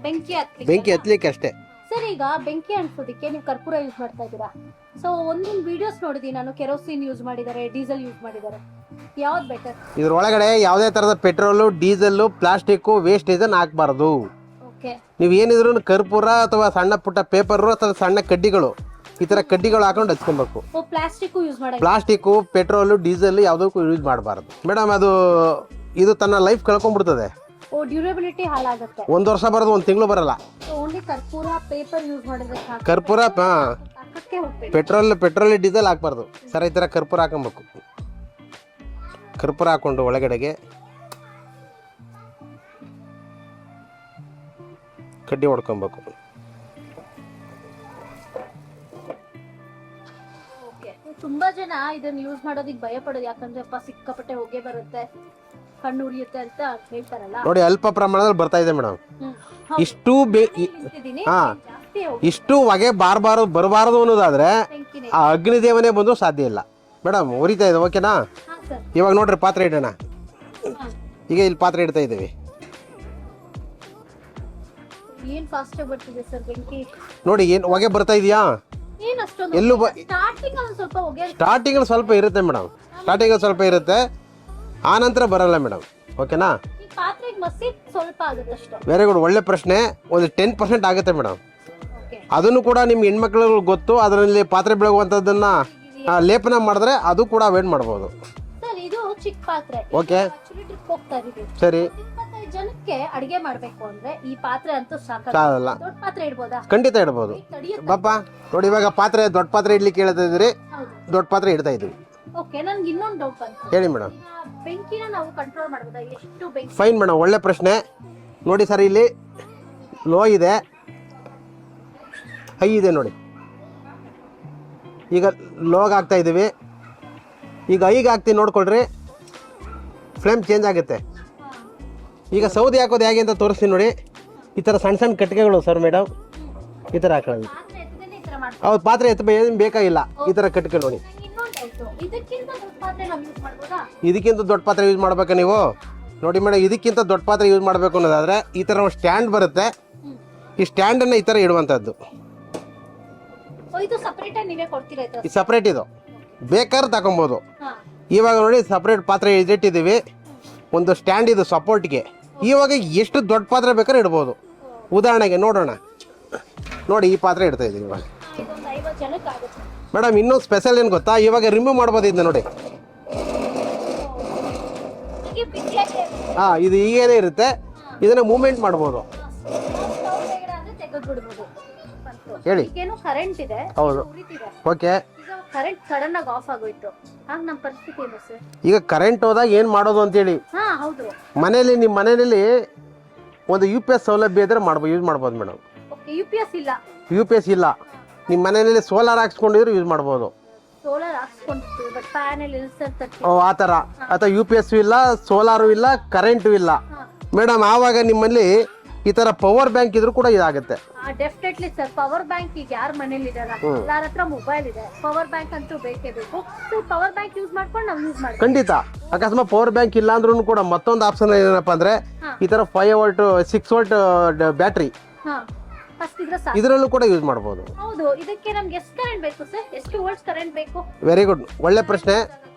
ಬೆಂಕಿ ಹತ್ತಲಿಕ್ಕೆ ಅಷ್ಟೇ. ಸರ್, ಈಗ ಬೆಂಕಿ ಅಂಟಿಸೋದಕ್ಕೆ ನೀವು ಕರ್ಪೂರ ಯೂಸ್ ಮಾಡ್ತಾ ಇದ್ದೀರಾ. ಸೊ ಒಂದೊಂದು ವಿಡಿಯೋಸ್ ನೋಡಿದೀನಿ ನಾನು, ಕೆರೋಸಿನ್ ಯೂಸ್ ಮಾಡಿದ್ದಾರೆ, ಡೀಸೆಲ್ ಯೂಸ್ ಮಾಡಿದ್ದಾರೆ. ಯಾವ್ದು ಬೆಟರ್? ಇದ್ರೊಳಗಡೆ ಯಾವುದೇ ಥರದ ಪೆಟ್ರೋಲು, ಡೀಸೆಲ್, ಪ್ಲಾಸ್ಟಿಕ್ ವೇಸ್ಟೇಜ್ ಹಾಕಬಾರ್ದು. ನೀವು ಏನಿದ್ರು ಕರ್ಪೂರ ಅಥವಾ ಸಣ್ಣ ಪುಟ್ಟ ಪೇಪರು ಅಥವಾ ಸಣ್ಣ ಕಡ್ಡಿಗಳು, ಈ ಥರ ಕಡ್ಡಿಗಳು ಹಾಕೊಂಡು ಹಚ್ಕೊಬೇಕು. ಪ್ಲಾಸ್ಟಿಕ್ಕು, ಪೆಟ್ರೋಲು, ಡೀಸೆಲ್ ಯಾವುದಕ್ಕೂ ಯೂಸ್ ಮಾಡಬಾರ್ದು ಮೇಡಮ್. ಇದು ತನ್ನ ಲೈಫ್ ಕಳ್ಕೊಂಡ್ಬಿಡ್ತದೆ. ಡ್ಯೂರಬಿಲಿಟಿ ಹಾಳಾಗುತ್ತೆ. 1 ವರ್ಷ ಬರೋದು, 1 ತಿಂಗಳು ಬರಲ್ಲ. ಕರ್ಪೂರ, ಪೇಪರ್ ಯೂಸ್ ಮಾಡಿದ್ರೆ ಕರ್ಪೂರ, ಪೆಟ್ರೋಲ್, ಡೀಸೆಲ್ ಹಾಕ್ಬಾರ್ದು ಸರ್. ಈ ಥರ ಕರ್ಪೂರ ಹಾಕೊಬೇಕು. ಕರ್ಪೂರ ಹಾಕೊಂಡು ಒಳಗಡೆಗೆ ಕಡ್ಡಿ ಹೊಡ್ಕೊಬೇಕು. ತುಂಬಾ ಜನ ಇದನ್ನ ಯೂಸ್ ಮಾಡೋದಿಕ್ ಭಯ ಪಡೋದು, ಯಾಕಂದ್ರೆ ಸಿಕ್ಕಾಪಟ್ಟೆ ಹೊಗೆ ಬರುತ್ತೆ, ಕಣ್ಣು ಉರಿಯುತ್ತೆ ಅಂತ ಹೇಳ್ತಾರಲ್ಲ. ನೋಡಿ ಅಲ್ಪ ಪ್ರಮಾಣದಲ್ಲಿ ಬರ್ತಾ ಇದೆ ಮೇಡಮ್. ಇಷ್ಟು ಹಾ ಇಷ್ಟು ಹೊಗೆ ಬರಬಾರದು ಅನ್ನೋದಾದ್ರೆ ಆ ಅಗ್ನಿದೇವನೇ ಬಂದು ಸಾಧ್ಯ ಇಲ್ಲ ಮೇಡಮ್. ಉರಿತಾ ಇದೆ, ಓಕೆನಾ? ಇವಾಗ ನೋಡ್ರಿ ಪಾತ್ರೆ ಇಡೋಣ. ಈಗ ಇಲ್ಲಿ ಪಾತ್ರೆ ಇಡ್ತಾ ಇದ್ದೀವಿ. ಏನ್ ಫಾಸ್ಟ್ ಬರ್ತಿದೆ ಸರ್ ಬೆಂಕಿ. ನೋಡಿ ಏನ್ ಹೊಗೆ ಬರ್ತಾ ಇದೆಯಾ? ಏನ್ ಅಷ್ಟೊಂದು ಎಲ್ಲೂ ಸ್ಟಾರ್ಟಿಂಗ್ ಅಲ್ಲಿ ಸ್ವಲ್ಪ ಹೊಗೆ, ಸ್ಟಾರ್ಟಿಂಗ್ ಸ್ವಲ್ಪ ಇರುತ್ತೆ ಮೇಡಮ್, ಸ್ಟಾರ್ಟಿಂಗ್ ಸ್ವಲ್ಪ ಇರುತ್ತೆ, ಆ ನಂತರ ಬರಲ್ಲ ಮೇಡಮ್, ಓಕೆನಾ? ಈ ಪಾತ್ರೆಗೆ ಮಸಿ ಸ್ವಲ್ಪ ಆಗುತ್ತೆ ಅಷ್ಟೇ. ವೆರಿ ಗುಡ್, ಒಳ್ಳೆ ಪ್ರಶ್ನೆ. ಒಂದು 10% ಆಗುತ್ತೆ ಮೇಡಮ್. ಓಕೆ, ಅದನ್ನು ಕೂಡ ನಿಮ್ಗೆ ಹೆಣ್ಮಕ್ಳಿಗೆ ಗೊತ್ತು. ಅದರಲ್ಲಿ ಪಾತ್ರೆ ಬೆಳಗುವಂಥದ್ದನ್ನ ಲೇಪನ ಮಾಡಿದ್ರೆ ಅದು ಕೂಡ ಅವಾಯ್ಡ್ ಮಾಡ್ಬೋದು. ಸರ್ ಇದು ಚಿಕ್ಕ ಪಾತ್ರೆ. ಓಕೆ, ಟ್ರಿಪ್ ಹೋಗ್ತಾ ಇದೀವಿ, ಸರಿ. 25 ಜನಕ್ಕೆ ಅಡಿಗೆ ಮಾಡ್ಬೇಕು ಅಂದ್ರೆ ಈ ಪಾತ್ರೆ ಅಂತೂ ಸಾಕಲ್ಲ. ದೊಡ್ಡ ಪಾತ್ರೆ ಇಡ್ಬೋದಾ? ಖಂಡಿತ ಇಡ್ಬೋದು ಪಾಪ. ನೋಡಿ ಇವಾಗ ಪಾತ್ರೆ, ದೊಡ್ಡ ಪಾತ್ರೆ ಇಡ್ಲಿಕ್ಕೆ ಹೇಳ್ತಾ ಇದ್ರಿ, ದೊಡ್ಡ ಪಾತ್ರೆ ಇಡ್ತಾ ಇದ್ವಿ. ಓಕೆ, ನನ್ಗೆ ಇನ್ನೊಂದು ಡೌಟ್ ಬಂತು. ಹೇಳಿ ಮೇಡಮ್. ಬೆಂಕಿನ ನಾವು ಕಂಟ್ರೋಲ್ ಮಾಡ್ಬೋದಾ? ಎಷ್ಟು ಬೆಂಕಿ? ಫೈನ್ ಮೇಡಮ್, ಒಳ್ಳೆ ಪ್ರಶ್ನೆ. ನೋಡಿ ಸರ್, ಇಲ್ಲಿ ಲೋ ಇದೆ, ಹೈ ಇದೆ ನೋಡಿ. ಈಗ ಲೋಗ್ ಆಗ್ತಾ ಇದ್ದೀವಿ, ಈಗ ಹೈಗೆ ಹಾಕ್ತೀನಿ ನೋಡ್ಕೊಳ್ರಿ, ಫ್ಲೇಮ್ ಚೇಂಜ್ ಆಗುತ್ತೆ. ಈಗ ಸೌದೆ ಹಾಕೋದು ಹೇಗೆ ಅಂತ ತೋರಿಸ್ತೀನಿ ನೋಡಿ. ಈ ಥರ ಸಣ್ಣ ಸಣ್ಣ ಕಟ್ಟಿಗೆಗಳು ಸರ್ ಮೇಡಮ್, ಈ ಥರ ಹಾಕೊಳ್ಳಿ. ಹೌದು, ಪಾತ್ರೆ ಏನು ಬೇಕಾಗಿಲ್ಲ, ಈ ಥರ ಕಟ್ಟಿಗೆ ನೋಡಿ. ಇದಕ್ಕಿಂತ ದೊಡ್ಡ ಪಾತ್ರೆ ಯೂಸ್ ಮಾಡ್ಬೇಕಾ ನೀವು? ನೋಡಿ ಮೇಡಮ್, ಇದಕ್ಕಿಂತ ದೊಡ್ಡ ಪಾತ್ರೆ ಯೂಸ್ ಮಾಡಬೇಕು ಅನ್ನೋದಾದ್ರೆ ಈ ಥರ ಒಂದು ಸ್ಟ್ಯಾಂಡ್ ಬರುತ್ತೆ. ಈ ಸ್ಟ್ಯಾಂಡನ್ನು ಈ ಥರ ಇಡುವಂಥದ್ದು. ಈ ಸಪ್ರೇಟ್ ಇದು, ಬೇಕಾದ್ರೆ ತಗೊಬೋದು. ಇವಾಗ ನೋಡಿ ಸಪ್ರೇಟ್ ಪಾತ್ರೆ ಇಟ್ಟಿದ್ದೀವಿ, ಒಂದು ಸ್ಟ್ಯಾಂಡ್ ಇದು ಸಪೋರ್ಟ್ಗೆ. ಇವಾಗ ಎಷ್ಟು ದೊಡ್ಡ ಪಾತ್ರೆ ಬೇಕಾದ್ರೆ ಇಡ್ಬೋದು. ಉದಾಹರಣೆಗೆ ನೋಡೋಣ, ನೋಡಿ ಈ ಪಾತ್ರೆ ಇಡ್ತಾ ಇದ್ದೀವಿ ಇವಾಗ ಮೇಡಮ್. ಇನ್ನೊಂದು ಸ್ಪೆಷಲ್ ಏನು ಗೊತ್ತಾ, ಇವಾಗ ರಿಮೂವ್ ಮಾಡ್ಬೋದು ಇದನ್ನ ನೋಡಿ. ಇದು ಹೀಗೇನೆ ಇರುತ್ತೆ, ಇದನ್ನ ಮೂವ್ಮೆಂಟ್ ಮಾಡ್ಬೋದು. ಹೇಳಿ. ಕರೆಂಟ್ ಇದೆ, ಹೌದು, ಓಕೆ. ಕರೆಂಟ್ ಸಡನ್ ಆಗಿ ಆಫ್ ಆಗೋಯ್ತು, ಆಗ ನಮ್ಮ ಪರಿಸ್ಥಿತಿ ಏನು ಸರ್? ಈಗ ಕರೆಂಟ್ ಹೋದಾಗ ಏನು ಮಾಡೋದು ಅಂತೇಳಿ, ಹೌದು, ಮನೆಯಲ್ಲಿ ನಿಮ್ಮ ಮನೆಯಲ್ಲಿ ಒಂದು UPS ಸೌಲಭ್ಯ ಇದ್ರೆ ಯೂಸ್ ಮಾಡ್ಬೋದು ಮೇಡಮ್. UPS ಇಲ್ಲ, UPS ಇಲ್ಲ, ನಿಮ್ಮ ಮನೆಯಲ್ಲಿ ಸೋಲಾರ್ ಹಾಕ್ಸ್ಕೊಂಡಿದ್ರು ಯೂಸ್ ಮಾಡ್ಬೋದು. ಸೋಲಾರ್ ಹಾಕ್ಸ್ಕೊಂಡಿರ್ತೀವಿ, ಬಟ್ ಪ್ಯಾನೆಲ್ ಇಲ್ಲ ಸರ್. ಆ ಥರ. ಅಥವಾ UPS ಇಲ್ಲ, ಸೋಲಾರು ಇಲ್ಲ, ಕರೆಂಟು ಇಲ್ಲ ಮೇಡಮ್. ಆವಾಗ ನಿಮ್ಮಲ್ಲಿ ಈ ತರ ಪವರ್ ಬ್ಯಾಂಕ್ ಇದ್ರೂ ಕೂಡ ಇದಾಗುತ್ತೆ. ಡೆಫಿನೆಟ್ಲಿ ಸರ್, ಪವರ್ ಬ್ಯಾಂಕ್ ಈಗ ಯಾರ ಮನೇಲಿ ಇರಲ್ಲ, ಎಲ್ಲರ ಹತ್ರ ಮೊಬೈಲ್ ಇದೆ, ಪವರ್ ಬ್ಯಾಂಕ್ ಅಂತೂ ಬೇಕೇ ಬೇಕು. ಸೊ ಪವರ್ ಬ್ಯಾಂಕ್ ಯೂಸ್ ಮಾಡ್ಕೊಂಡು ನಾವು ಯೂಸ್ ಮಾಡ್ತೀವಿ. ಖಂಡಿತ. ಅಕಸ್ಮಾತ್ ಪವರ್ ಬ್ಯಾಂಕ್ ಇಲ್ಲ ಅಂದ್ರೂ ಕೂಡ ಮತ್ತೊಂದು ಆಪ್ಷನ್ ಏನಪ್ಪಾ ಅಂದ್ರೆ, ಈ ತರ 5 ವೋಲ್ಟ್ 6 ವೋಲ್ಟ್ ಬ್ಯಾಟ್ರಿ, ಇದರಲ್ಲೂ ಕೂಡ ಯೂಸ್ ಮಾಡಬಹುದು. ಹೌದು, ಇದಕ್ಕೆ ನಮ್ಗೆ ಎಷ್ಟು ಕರೆಂಟ್ ಬೇಕು ಸರ್? ಎಷ್ಟು ವೋಲ್ಟ್ಸ್ ಕರೆಂಟ್ ಬೇಕು? ವೆರಿ ಗುಡ್, ಒಳ್ಳೆ ಪ್ರಶ್ನೆ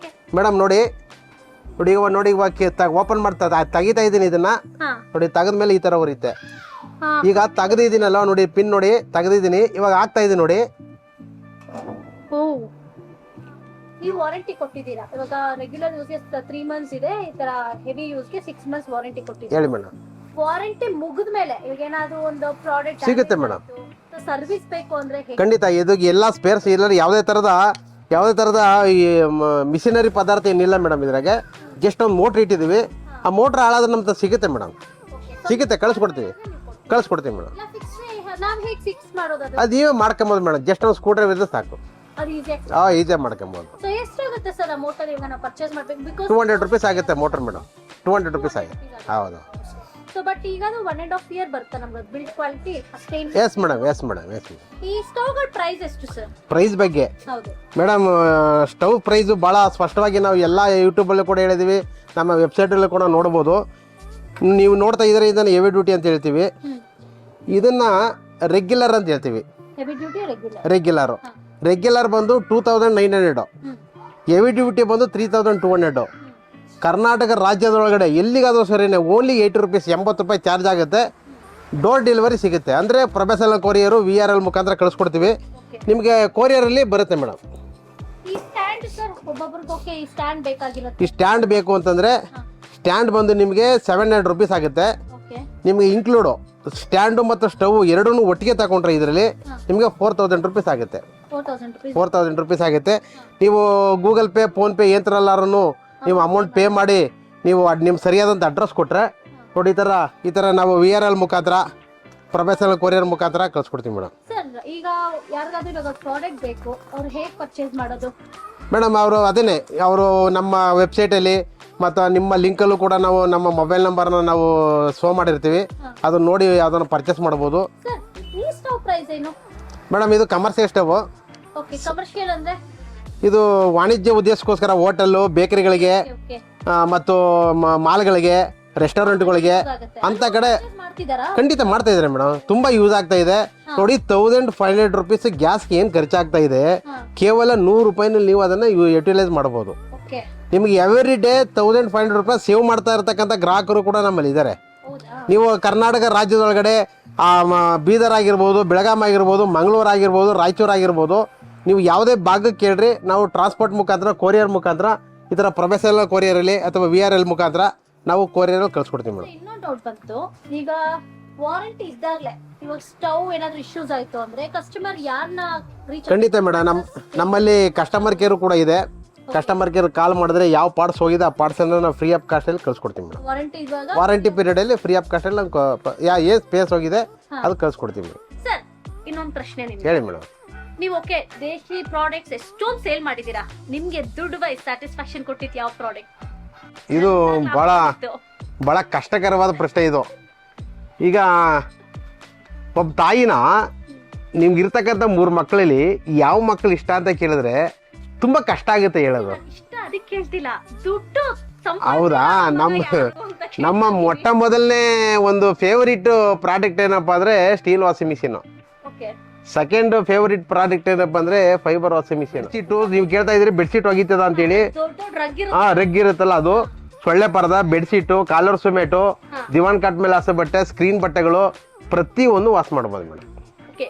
ಮೇಡಮ್. ನೋಡಿ ಇವಾಗ ಓಪನ್ ಮಾಡ್ತಾ ತೆಗಿತಾ ಇದ್ದೀನಿ ಇದನ್ನ ನೋಡಿ. ತೆಗೆದ್ಮೇಲೆ ಈ ತರ ಉರಿಯುತ್ತೆ. ಈಗ ತೆಗೆದಿದ್ದೀನಲ್ಲ ನೋಡಿ, ಪಿನ್ ನೋಡಿ ತೆಗೆದಿದ್ದೀನಿ, ಇವಾಗ ಆಗ್ತಾ ಇದೆ ನೋಡಿ. ನೀವು ವಾರಂಟಿ ಕೊಟ್ಟಿದ್ದೀರಾ? ಇವಾಗ ರೆಗ್ಯುಲರ್ ಯೂಸ್ಗೆ 3 ಮಂತ್ಸ್ ಇದೆ, ಈ ತರ ಹೆವಿ ಯೂಸ್ಗೆ 6 ಮಂತ್ಸ್ ವಾರಂಟಿ ಕೊಟ್ಟಿದ್ದೀರಾ. ಹೇಳಿ ಮೇಡಮ್. ವಾರಂಟಿ ಮುಗಿದ್ಮೇಲೆ ಈಗ ಏನಾದ್ರು ಒಂದು ಪ್ರಾಡಕ್ಟ್ ಸಿಗುತ್ತೆ ಮೇಡಮ್, ಸರ್ವಿಸ್ ಬೇಕು ಅಂದ್ರೆ ಖಂಡಿತ. ಇದು ಎಲ್ಲ ಸ್ಪೇರ್ಸ್ ಇಲ್ಲ, ಯಾವುದೇ ತರದ ಈ ಮಿಷಿನರಿ ಪದಾರ್ಥ ಏನಿಲ್ಲ ಮೇಡಮ್. ಇದ್ರಾಗೆ ಜಸ್ಟ್ ಒಂದು ಮೋಟ್ರ್ ಇಟ್ಟಿದ್ದೀವಿ, ಆ ಮೋಟ್ರ್ ಹಾಳಾದ್ರೆ ನಮ್ಗೆ ಸಿಗುತ್ತೆ ಮೇಡಮ್, ಸಿಗುತ್ತೆ, ಕಳಿಸ್ಕೊಡ್ತೀವಿ ಮೇಡಮ್. ಅದು ನೀವೇ ಮಾಡ್ಕೊಬೋದು ಮೇಡಮ್, ಜಸ್ಟ್ ಒಂದು ಸ್ಕೂಟರ್ ಇದ್ರೆ ಸಾಕು, ಈಸಿಯಾಗಿ ಮಾಡ್ಕೊಬೋದು. 200 ರೂಪೀಸ್ ಆಗುತ್ತೆ ಮೋಟರ್ ಮೇಡಮ್, 200 ರೂಪೀಸ್ ಆಗುತ್ತೆ. ಹೌದು. ಬಟ್ ಈಗ 1.5 year ಬರುತ್ತೆ ನಮಗೆ ಬಿಲ್ಡ್ ಕ್ವಾಲಿಟಿ ಅಷ್ಟೇ. Yes madam. ಈ ಸ್ಟವ್ಗಳ ಪ್ರೈಸ್ ಎಷ್ಟು ಸರ್? ಪ್ರೈಸ್ ಬಗ್ಗೆ ಹೌದು ಮೇಡಮ್, ಸ್ಟವ್ ಪ್ರೈಸ್ ಬಹಳ ಸ್ಪಷ್ಟವಾಗಿ ನಾವು ಎಲ್ಲ ಯೂಟ್ಯೂಬಲ್ಲಿ ಕೂಡ ಹೇಳಿದೀವಿ, ನಮ್ಮ ವೆಬ್ಸೈಟಲ್ಲೂ ಕೂಡ ನೋಡ್ಬೋದು. ನೀವು ನೋಡ್ತಾ ಇದ್ರೆ ಇದನ್ನ ಹೆವಿ ಡ್ಯೂಟಿ ಅಂತ ಹೇಳ್ತೀವಿ, ಇದನ್ನ ರೆಗ್ಯುಲರ್ ಅಂತ ಹೇಳ್ತೀವಿ. ರೆಗ್ಯುಲರ್ ಬಂದು 2900, ಹೆವಿ ಡ್ಯೂಟಿ ಬಂದು 3200. ಕರ್ನಾಟಕ ರಾಜ್ಯದೊಳಗಡೆ ಎಲ್ಲಿಗಾದ್ರೂ ಸರಿ ಓನ್ಲಿ 80 ರೂಪೀಸ್, 80 ರೂಪಾಯಿ ಚಾರ್ಜ್ ಆಗುತ್ತೆ. ಡೋರ್ ಡೆಲಿವರಿ ಸಿಗುತ್ತೆ, ಅಂದರೆ ಪ್ರೊಫೆಷನಲ್ ಕೊರಿಯರು VRL ಮುಖಾಂತರ ಕಳಿಸ್ಕೊಡ್ತೀವಿ, ನಿಮಗೆ ಕೊರಿಯರಲ್ಲಿ ಬರುತ್ತೆ ಮೇಡಮ್. ಈ ಸ್ಟ್ಯಾಂಡ್ ಬೇಕು ಅಂತಂದರೆ ಸ್ಟ್ಯಾಂಡ್ ಬಂದು ನಿಮಗೆ 700 ರೂಪೀಸ್ ಆಗುತ್ತೆ. ನಿಮಗೆ ಇನ್ಕ್ಲೂಡು ಸ್ಟ್ಯಾಂಡು ಮತ್ತು ಸ್ಟವ್ ಎರಡೂ ಒಟ್ಟಿಗೆ ತಗೊಂಡ್ರೆ ಇದರಲ್ಲಿ ನಿಮಗೆ 4000 ರೂಪೀಸ್ ಆಗುತ್ತೆ. 4000 ರೂಪೀಸ್ ಆಗುತ್ತೆ. ನೀವು ಗೂಗಲ್ ಪೇ, ಫೋನ್ಪೇ ಏಂತರಲ್ಲಾರು ನೀವು ಅಮೌಂಟ್ ಪೇ ಮಾಡಿ ನೀವು ನಿಮ್ಮ ಸರಿಯಾದಂಥ ಅಡ್ರೆಸ್ ಕೊಟ್ಟರೆ ನೋಡಿ, ಈ ಥರ ನಾವು VRL ಮುಖಾಂತರ ಪ್ರೊಫೆಷನಲ್ ಕೊರಿಯರ್ ಮುಖಾಂತರ ಕಳಿಸ್ಕೊಡ್ತೀವಿ ಮೇಡಮ್. ಸರ್, ಈಗ ಯಾರಿಗಾದ್ರೂ ಇವಾಗ ಪ್ರಾಡಕ್ಟ್ ಬೇಕು, ಅವ್ರು ಹೇಗೆ ಪರ್ಚೇಸ್ ಮಾಡೋದು? ಮೇಡಮ್ ಅವರು ಅದೇನೆ ಅವರು ನಮ್ಮ ವೆಬ್ಸೈಟಲ್ಲಿ ಮತ್ತು ನಿಮ್ಮ ಲಿಂಕಲ್ಲೂ ಕೂಡ ನಾವು ನಮ್ಮ ಮೊಬೈಲ್ ನಂಬರ್ನ ನಾವು ಶೋ ಮಾಡಿರ್ತೀವಿ, ಅದನ್ನ ನೋಡಿ ಯಾವ್ದನ್ನ ಪರ್ಚೇಸ್ ಮಾಡ್ಬೋದು. ಸರ್ ಈ ಸ್ಟವ್ ಪ್ರೈಸ್ ಏನು? ಮೇಡಮ್ ಇದು ಕಮರ್ಷಿಯಲ್ ಸ್ಟವ್. ಓಕೆ, ಕಮರ್ಷಿಯಲ್ ಅಂದ್ರೆ ಇದು ವಾಣಿಜ್ಯ ಉದ್ದೇಶಕ್ಕೋಸ್ಕರ ಹೋಟೆಲ್ಲು, ಬೇಕರಿಗಳಿಗೆ ಓಕೆ ಮತ್ತು ಮಾಲ್ಗಳಿಗೆ, ರೆಸ್ಟೋರೆಂಟ್ಗಳಿಗೆ ಅಂತ ಕಡೆ ಮಾಡ್ತಿದಾರಾ? ಖಂಡಿತ ಮಾಡ್ತಾ ಇದ್ದಾರೆ ಮೇಡಮ್. ತುಂಬಾ ಯೂಸ್ ಆಗ್ತಾ ಇದೆ ನೋಡಿ. 1500 ರುಪೀಸ್ ಗ್ಯಾಸ್ಗೆ ಏನು ಖರ್ಚಾಗ್ತಾ ಇದೆ, ಕೇವಲ 100 ರೂಪಾಯಿನಲ್ಲಿ ನೀವು ಅದನ್ನ ಯುಟಿಲೈಸ್ ಮಾಡಬಹುದು. ಓಕೆ, ನಿಮ್ಗೆ ಎವ್ರಿ ಡೇ 1500 ರೂಪಾಯಿ ಸೇವ್ ಮಾಡ್ತಾ ಇರತಕ್ಕಂಥ ಗ್ರಾಹಕರು ಕೂಡ ನಮ್ಮಲ್ಲಿ ಇದ್ದಾರೆ. ಹೌದಾ? ನೀವು ಕರ್ನಾಟಕ ರಾಜ್ಯದೊಳಗಡೆ ಬೀದರ್ ಆಗಿರ್ಬೋದು, ಬೆಳಗಾಂ ಆಗಿರ್ಬೋದು, ಮಂಗಳೂರು ಆಗಿರ್ಬೋದು, ರಾಯಚೂರು ಆಗಿರ್ಬೋದು, ನೀವು ಯಾವುದೇ ಭಾಗಕ್ಕೆ ಕೇಳ್ರಿ, ನಾವು ಟ್ರಾನ್ಸ್ಪೋರ್ಟ್ ಮುಖಾಂತರ, ಕೊರಿಯರ್ ಮುಖಾಂತರ, ಈ ಥರ ಪ್ರೊಫೆಷನಲ್ ಕೊರಿಯರಲ್ಲಿ ಅಥವಾ VRL ಮುಖಾಂತರ ನಾವು ಕೊರಿಯರಲ್ಲಿ ಕಳ್ಸಿಕೊಡ್ತೀವಿ ಮೇಡಮ್. ಇನ್ನೊಂದು ಡೌಟ್ ಬಂತು, ಈಗ ವಾರಂಟಿ ಇದ್ದಾಗಲೇ ಇವಾಗ ಸ್ಟವ್ ಏನಾದ್ರು ಇಶ್ಯೂಸ್ ಆಯ್ತು ಅಂದ್ರೆ ಕಸ್ಟಮರ್ ಯಾರನ್ನ ರೀಚ್? ಖಂಡಿತ ಮೇಡಮ್, ನಮ್ಮಲ್ಲಿ ಕಸ್ಟಮರ್ ಕೇರ್ ಕೂಡ ಇದೆ. ಕಸ್ಟಮರ್ ಕೇರ್ ಕಾಲ್ ಮಾಡಿದ್ರೆ ಯಾವ ಪಾರ್ಟ್ಸ್ ಹೋಗಿದೆ ಆ ಪಾರ್ಟ್ಸ್ ಅನ್ನ ನಾವು ಫ್ರೀ ಆಫ್ ಕಾಸ್ಟ್ ಅಲ್ಲಿ ಕಳ್ಸಿಕೊಡ್ತೀವಿ ಮೇಡಮ್. ವಾರಂಟಿ ಇವಾಗ ವಾರಂಟಿ ಪೀರಿಯಡ್ ಅಲ್ಲಿ ಫ್ರೀ ಆಫ್ ಕಾಸ್ಟ್ ಅಲ್ಲಿ ಏನು ಸ್ಪೇಸ್ ಹೋಗಿದೆ ಅದು ಕಳ್ಸಿಕೊಡ್ತೀವಿ ಮೇಡಮ್. ಸರ್ ಇನ್ನೊಂದು ಪ್ರಶ್ನೆ ನಿಮ್ಗೆ. ಹೇಳಿ ಮೇಡಮ್. ನೀವು ಓಕೆ ದೇಶಿ ಪ್ರಾಡಕ್ಟ್ಸ್ ಎಷ್ಟೊಂದು ಸೇಲ್ ಮಾಡಿದೀರಾ, ನಿಮ್ಗೆ ದುಡ್ಡು ವೈಸ್ ಸ್ಯಾಟಿಸ್ಫ್ಯಾಕ್ಷನ್ ಕೊಟ್ಟಿತ್ತು ಯಾವ ಪ್ರಾಡಕ್ಟ್? ಇದು ಬಹಳ ಕಷ್ಟಕರವಾದ ಪ್ರಶ್ನೆ ಇದು. ಈಗ ಒಬ್ಬ ತಾಯಿನ ನಿಮ್ಗೆ ಇರ್ತಕ್ಕಂಥ 3 ಮಕ್ಕಳಲ್ಲಿ ಯಾವ ಮಕ್ಕಳು ಇಷ್ಟ ಅಂತ ಕೇಳಿದ್ರೆ ತುಂಬಾ ಕಷ್ಟ ಆಗುತ್ತೆ ಹೇಳೋದು. ಇಷ್ಟ ಅದಕ್ಕೆ ಕೇಳ್ತಿಲ್ಲ, ದುಡ್ಡು ಹೌದಾ? ನಮ್ಮ ಮೊಟ್ಟ ಮೊದಲನೇ ಒಂದು ಫೇವರಿಟ್ ಪ್ರಾಡಕ್ಟ್ ಏನಪ್ಪಾ ಅಂದ್ರೆ steel washing machine. Second favourite product ಏನಪ್ಪಾ ಅಂದ್ರೆ ಫೈಬರ್ ವಾಷಿಂಗ್ ಮಿಷಿನ್. ಬೆಡ್ಶೀಟು ನೀವು ಕೇಳ್ತಾ ಇದ್ರಿ ಬೆಡ್ಶೀಟ್ ಹೋಗಿತ್ತದ ಅಂತೇಳಿ. ರಗ್ ಇರುತ್ತಲ್ಲ ಅದು, ಸೊಳ್ಳೆ ಪರದ ಬೆಡ್ಶೀಟು, ಕಾಲರ್ ಸುಮೇಟು, ದಿವಾನ್ ಕಟ್ ಮೇಲೆ ಹಾಸೋ ಬಟ್ಟೆ, ಸ್ಕ್ರೀನ್ ಬಟ್ಟೆಗಳು ಪ್ರತಿ ಒಂದು ವಾಶ್ ಮಾಡ್ಬೋದು ಮೇಡಮ್.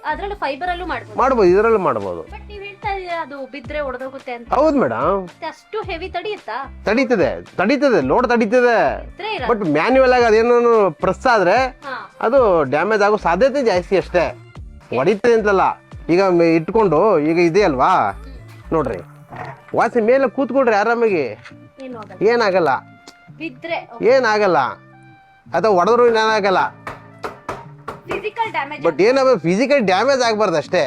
ಅದ್ರಲ್ಲೂ ಫೈಬರ್ ಅಲ್ಲೂ ಮಾಡ್ಬೋದು, ಇದರಲ್ಲೂ ಮಾಡ್ಬೋದು. ಬಟ್ ನೀವು ಹೇಳ್ತಾ ಇದ್ದೀರಾ ಅದು ಬಿದ್ರೆ ಒಡೆದೋಗುತ್ತೆ ಅಂತ. ಹೌದು ಮೇಡಮ್, ಅಷ್ಟು ಹೆವಿ ತಡೆಯುತ್ತಾ? ತಡೀತದೆ ಲೋಡ್ ತಡೀತದೆ. ಬಟ್ ಮ್ಯಾನ್ಯುವಲ್ ಆಗಿ ಅದೇನೋ ಪ್ರೆಸ್ ಆದ್ರೆ ಅದು ಡ್ಯಾಮೇಜ್ ಆಗೋ ಸಾಧ್ಯತೆ ಜಾಸ್ತಿ ಅಷ್ಟೇ. ಹೊಡಿತದೆ ಅಂತಲ್ಲ. ಈಗ ಇಟ್ಕೊಂಡು ಈಗ ಇದೆ ಅಲ್ವಾ ನೋಡ್ರಿ, ವಾಸಿ ಮೇಲೆ ಕೂತ್ಕೊಳ್ರಿ ಆರಾಮಾಗಿ, ಏನಾಗಲ್ಲ, ಏನಾಗಲ್ಲ, ಅಥವಾ ಹೊಡೆದ್ರು ಏನಾಗಲ್ಲ. ಬಟ್ ಏನಾಗ ಫಿಸಿಕಲ್ ಡ್ಯಾಮೇಜ್ ಆಗ್ಬಾರ್ದು ಅಷ್ಟೇ.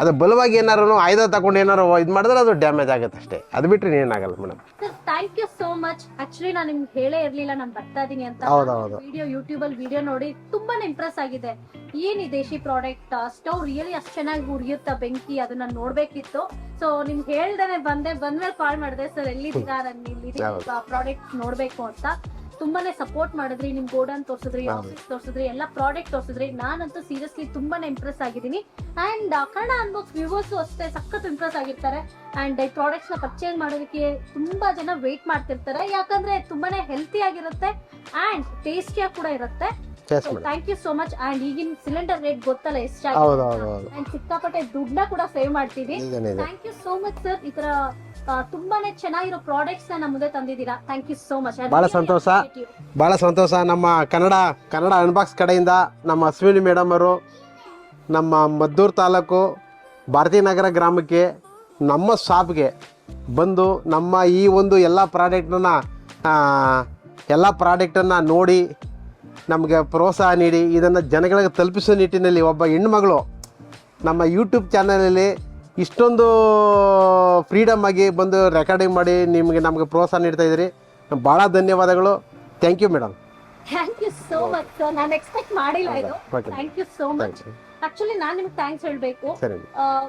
ಅದು ಬಲವಾಗಿ ಏನಾರು ಆಯುಧ ತಗೊಂಡು ಏನಾರು ಇದು ಮಾಡಿದ್ರೆ ಅದು ಡ್ಯಾಮೇಜ್ ಆಗುತ್ತೆ ಅಷ್ಟೇ, ಅದು ಬಿಟ್ಟರೆ ಏನಾಗಲ್ಲ madam. Thank you so much. Actually ನಾನು ನಿಮ್ಗೆ ಹೇಳೇ ಇರ್ಲಿಲ್ಲ ನಾನು ಬರ್ತಾ ಇದೀನಿ ಅಂತ. ವಿಡಿಯೋ ಯೂಟ್ಯೂಬ್ ಅಲ್ಲಿ ವಿಡಿಯೋ ನೋಡಿ ತುಂಬಾನೇ ಇಂಪ್ರೆಸ್ ಆಗಿದೆ. ಏನಿ ದೇಶಿ ಪ್ರಾಡಕ್ಟ್, ಸ್ಟವ್ ರಿಯಲಿ ಅಷ್ಟು ಚೆನ್ನಾಗಿ ಉರಿಯುತ್ತಾ ಬೆಂಕಿ, ಅದನ್ನ ನೋಡ್ಬೇಕಿತ್ತು. ಸೊ ನಿಮ್ಗೆ ಹೇಳ್ದೇನೆ ಬಂದ್ಮೇಲೆ ಕಾಲ್ ಮಾಡಿದೆ, ಸರ್ ಎಲ್ಲಿದ್ದೀರಾ, ನಾನು ಇಲ್ಲಿ ಪ್ರಾಡಕ್ಟ್ ನೋಡ್ಬೇಕು ಅಂತ. ತುಂಬಾನೇ ಸಪೋರ್ಟ್ ಮಾಡಿದ್ರಿ, ನಿಮ್ ಗೋಡನ್ ತೋರಿಸಿದ್ರಿ, ಆಫೀಸ್ ತೋರಿಸಿದ್ರಿ, ಎಲ್ಲ ಪ್ರಾಡಕ್ಟ್ ತೋರಿಸಿದ್ರಿ. ನಾನಂತೂ ಸೀರಿಯಸ್ಲಿ ತುಂಬಾನೇ ಇಂಪ್ರೆಸ್ ಆಗಿದ್ದೀನಿ. ಅಂಡ್ ಕನ್ನಡ ಅನ್ಬಾಕ್ಸ್ ವ್ಯೂವರ್ಸ್ ಅಷ್ಟೇ ಸಖತ್ ಇಂಪ್ರೆಸ್ ಆಗಿರ್ತಾರೆ. ಅಂಡ್ ಈ ಪ್ರಾಡಕ್ಟ್ಸ್ ನ ಪರ್ಚೇಸ್ ಮಾಡೋದಕ್ಕೆ ತುಂಬಾ ಜನ ವೇಟ್ ಮಾಡ್ತಿರ್ತಾರೆ, ಯಾಕಂದ್ರೆ ತುಂಬಾನೇ ಹೆಲ್ತಿ ಆಗಿರುತ್ತೆ ಅಂಡ್ ಟೇಸ್ಟಿಯಾಗಿ ಕೂಡ ಇರುತ್ತೆ. Thank you so much. And ಈಗಿನ ಸಿಲಿಂಡರ್ ರೇಟ್ ಗೊತ್ತಲ್ಲ ಎಷ್ಟಾಗಿದೆ, ಅಂಡ್ ಸಿಕ್ಕಾಪಟ್ಟೆ ದುಡ್ಡನ್ನ ಕೂಡ ಸೇವ್ ಮಾಡ್ತೀವಿ. Thank you so much sir. ಈ ತರ ತುಂಬಾನೇ ಚೆನ್ನಾಗಿರೋ ಪ್ರಾಡಕ್ಟ್ಸ್ ನಮ್ಮ ಮುಂದೆ ತಂದಿದ್ದೀರಾ. Thank you so much. ಬಹಳ ಸಂತೋಷ. ನಮ್ಮ ಕನ್ನಡ ಅನ್ಬಾಕ್ಸ್ ಕಡೆಯಿಂದ ನಮ್ಮ ಅಶ್ವಿನಿ ಮೇಡಮ್ ಅವರು ನಮ್ಮ ಮದ್ದೂರು ತಾಲೂಕು ಭಾರತೀನಗರ ಗ್ರಾಮಕ್ಕೆ ನಮ್ಮ ಶಾಪ್ಗೆ ಬಂದು ನಮ್ಮ ಈ ಒಂದು ಎಲ್ಲ ಪ್ರಾಡಕ್ಟನ್ನು ನೋಡಿ ನಮಗೆ ಪ್ರೋತ್ಸಾಹ ನೀಡಿ ಇದನ್ನು ಜನಗಳಿಗೆ ತಲುಪಿಸೋ ನಿಟ್ಟಿನಲ್ಲಿ ಒಬ್ಬ ಹೆಣ್ಮಗಳು ನಮ್ಮ ಯೂಟ್ಯೂಬ್ ಚಾನಲಲ್ಲಿ ಇಷ್ಟೊಂದು ಫ್ರೀಡಮ್ ಆಗಿ ಬಂದು ರೆಕಾರ್ಡಿಂಗ್ ಮಾಡಿ ನಮಗೆ ಪ್ರೋತ್ಸಾಹ ನೀಡ್ತಾ ಇದ್ದೀರಿ. ಭಾಳ ಧನ್ಯವಾದಗಳು. Thank you madam. Thank you so much sir. ನಾನು ಎಕ್ಸ್ಪೆಕ್ಟ್ ಮಾಡಿಲ್ಲ ಇದು. Thank you so much. Actually ನಾನು ನಿಮ್ಗೆ ಥ್ಯಾಂಕ್ಸ್ ಹೇಳ್ಬೇಕು.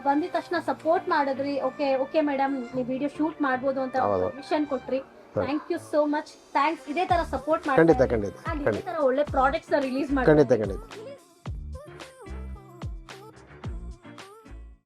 ಬಂದಿದ ತಕ್ಷಣ ಸಪೋರ್ಟ್ ಮಾಡಿದ್ರಿ. ಓಕೆ ಮೇಡಮ್, ನೀವು ವಿಡಿಯೋ ಶೂಟ್ ಮಾಡ್ಬೋದು ಅಂತ ಪರ್ಮಿಷನ್ ಕೊಟ್ರಿ. Thank you so much. Thanks. ಇದೇ ತರ ಸಪೋರ್ಟ್ ಮಾಡಿ, ಇದೇ ತರ ಒಳ್ಳೆ ಪ್ರಾಡಕ್ಟ್ಸ್ ರಿಲೀಸ್ ಮಾಡಿ. ಖಂಡಿತ.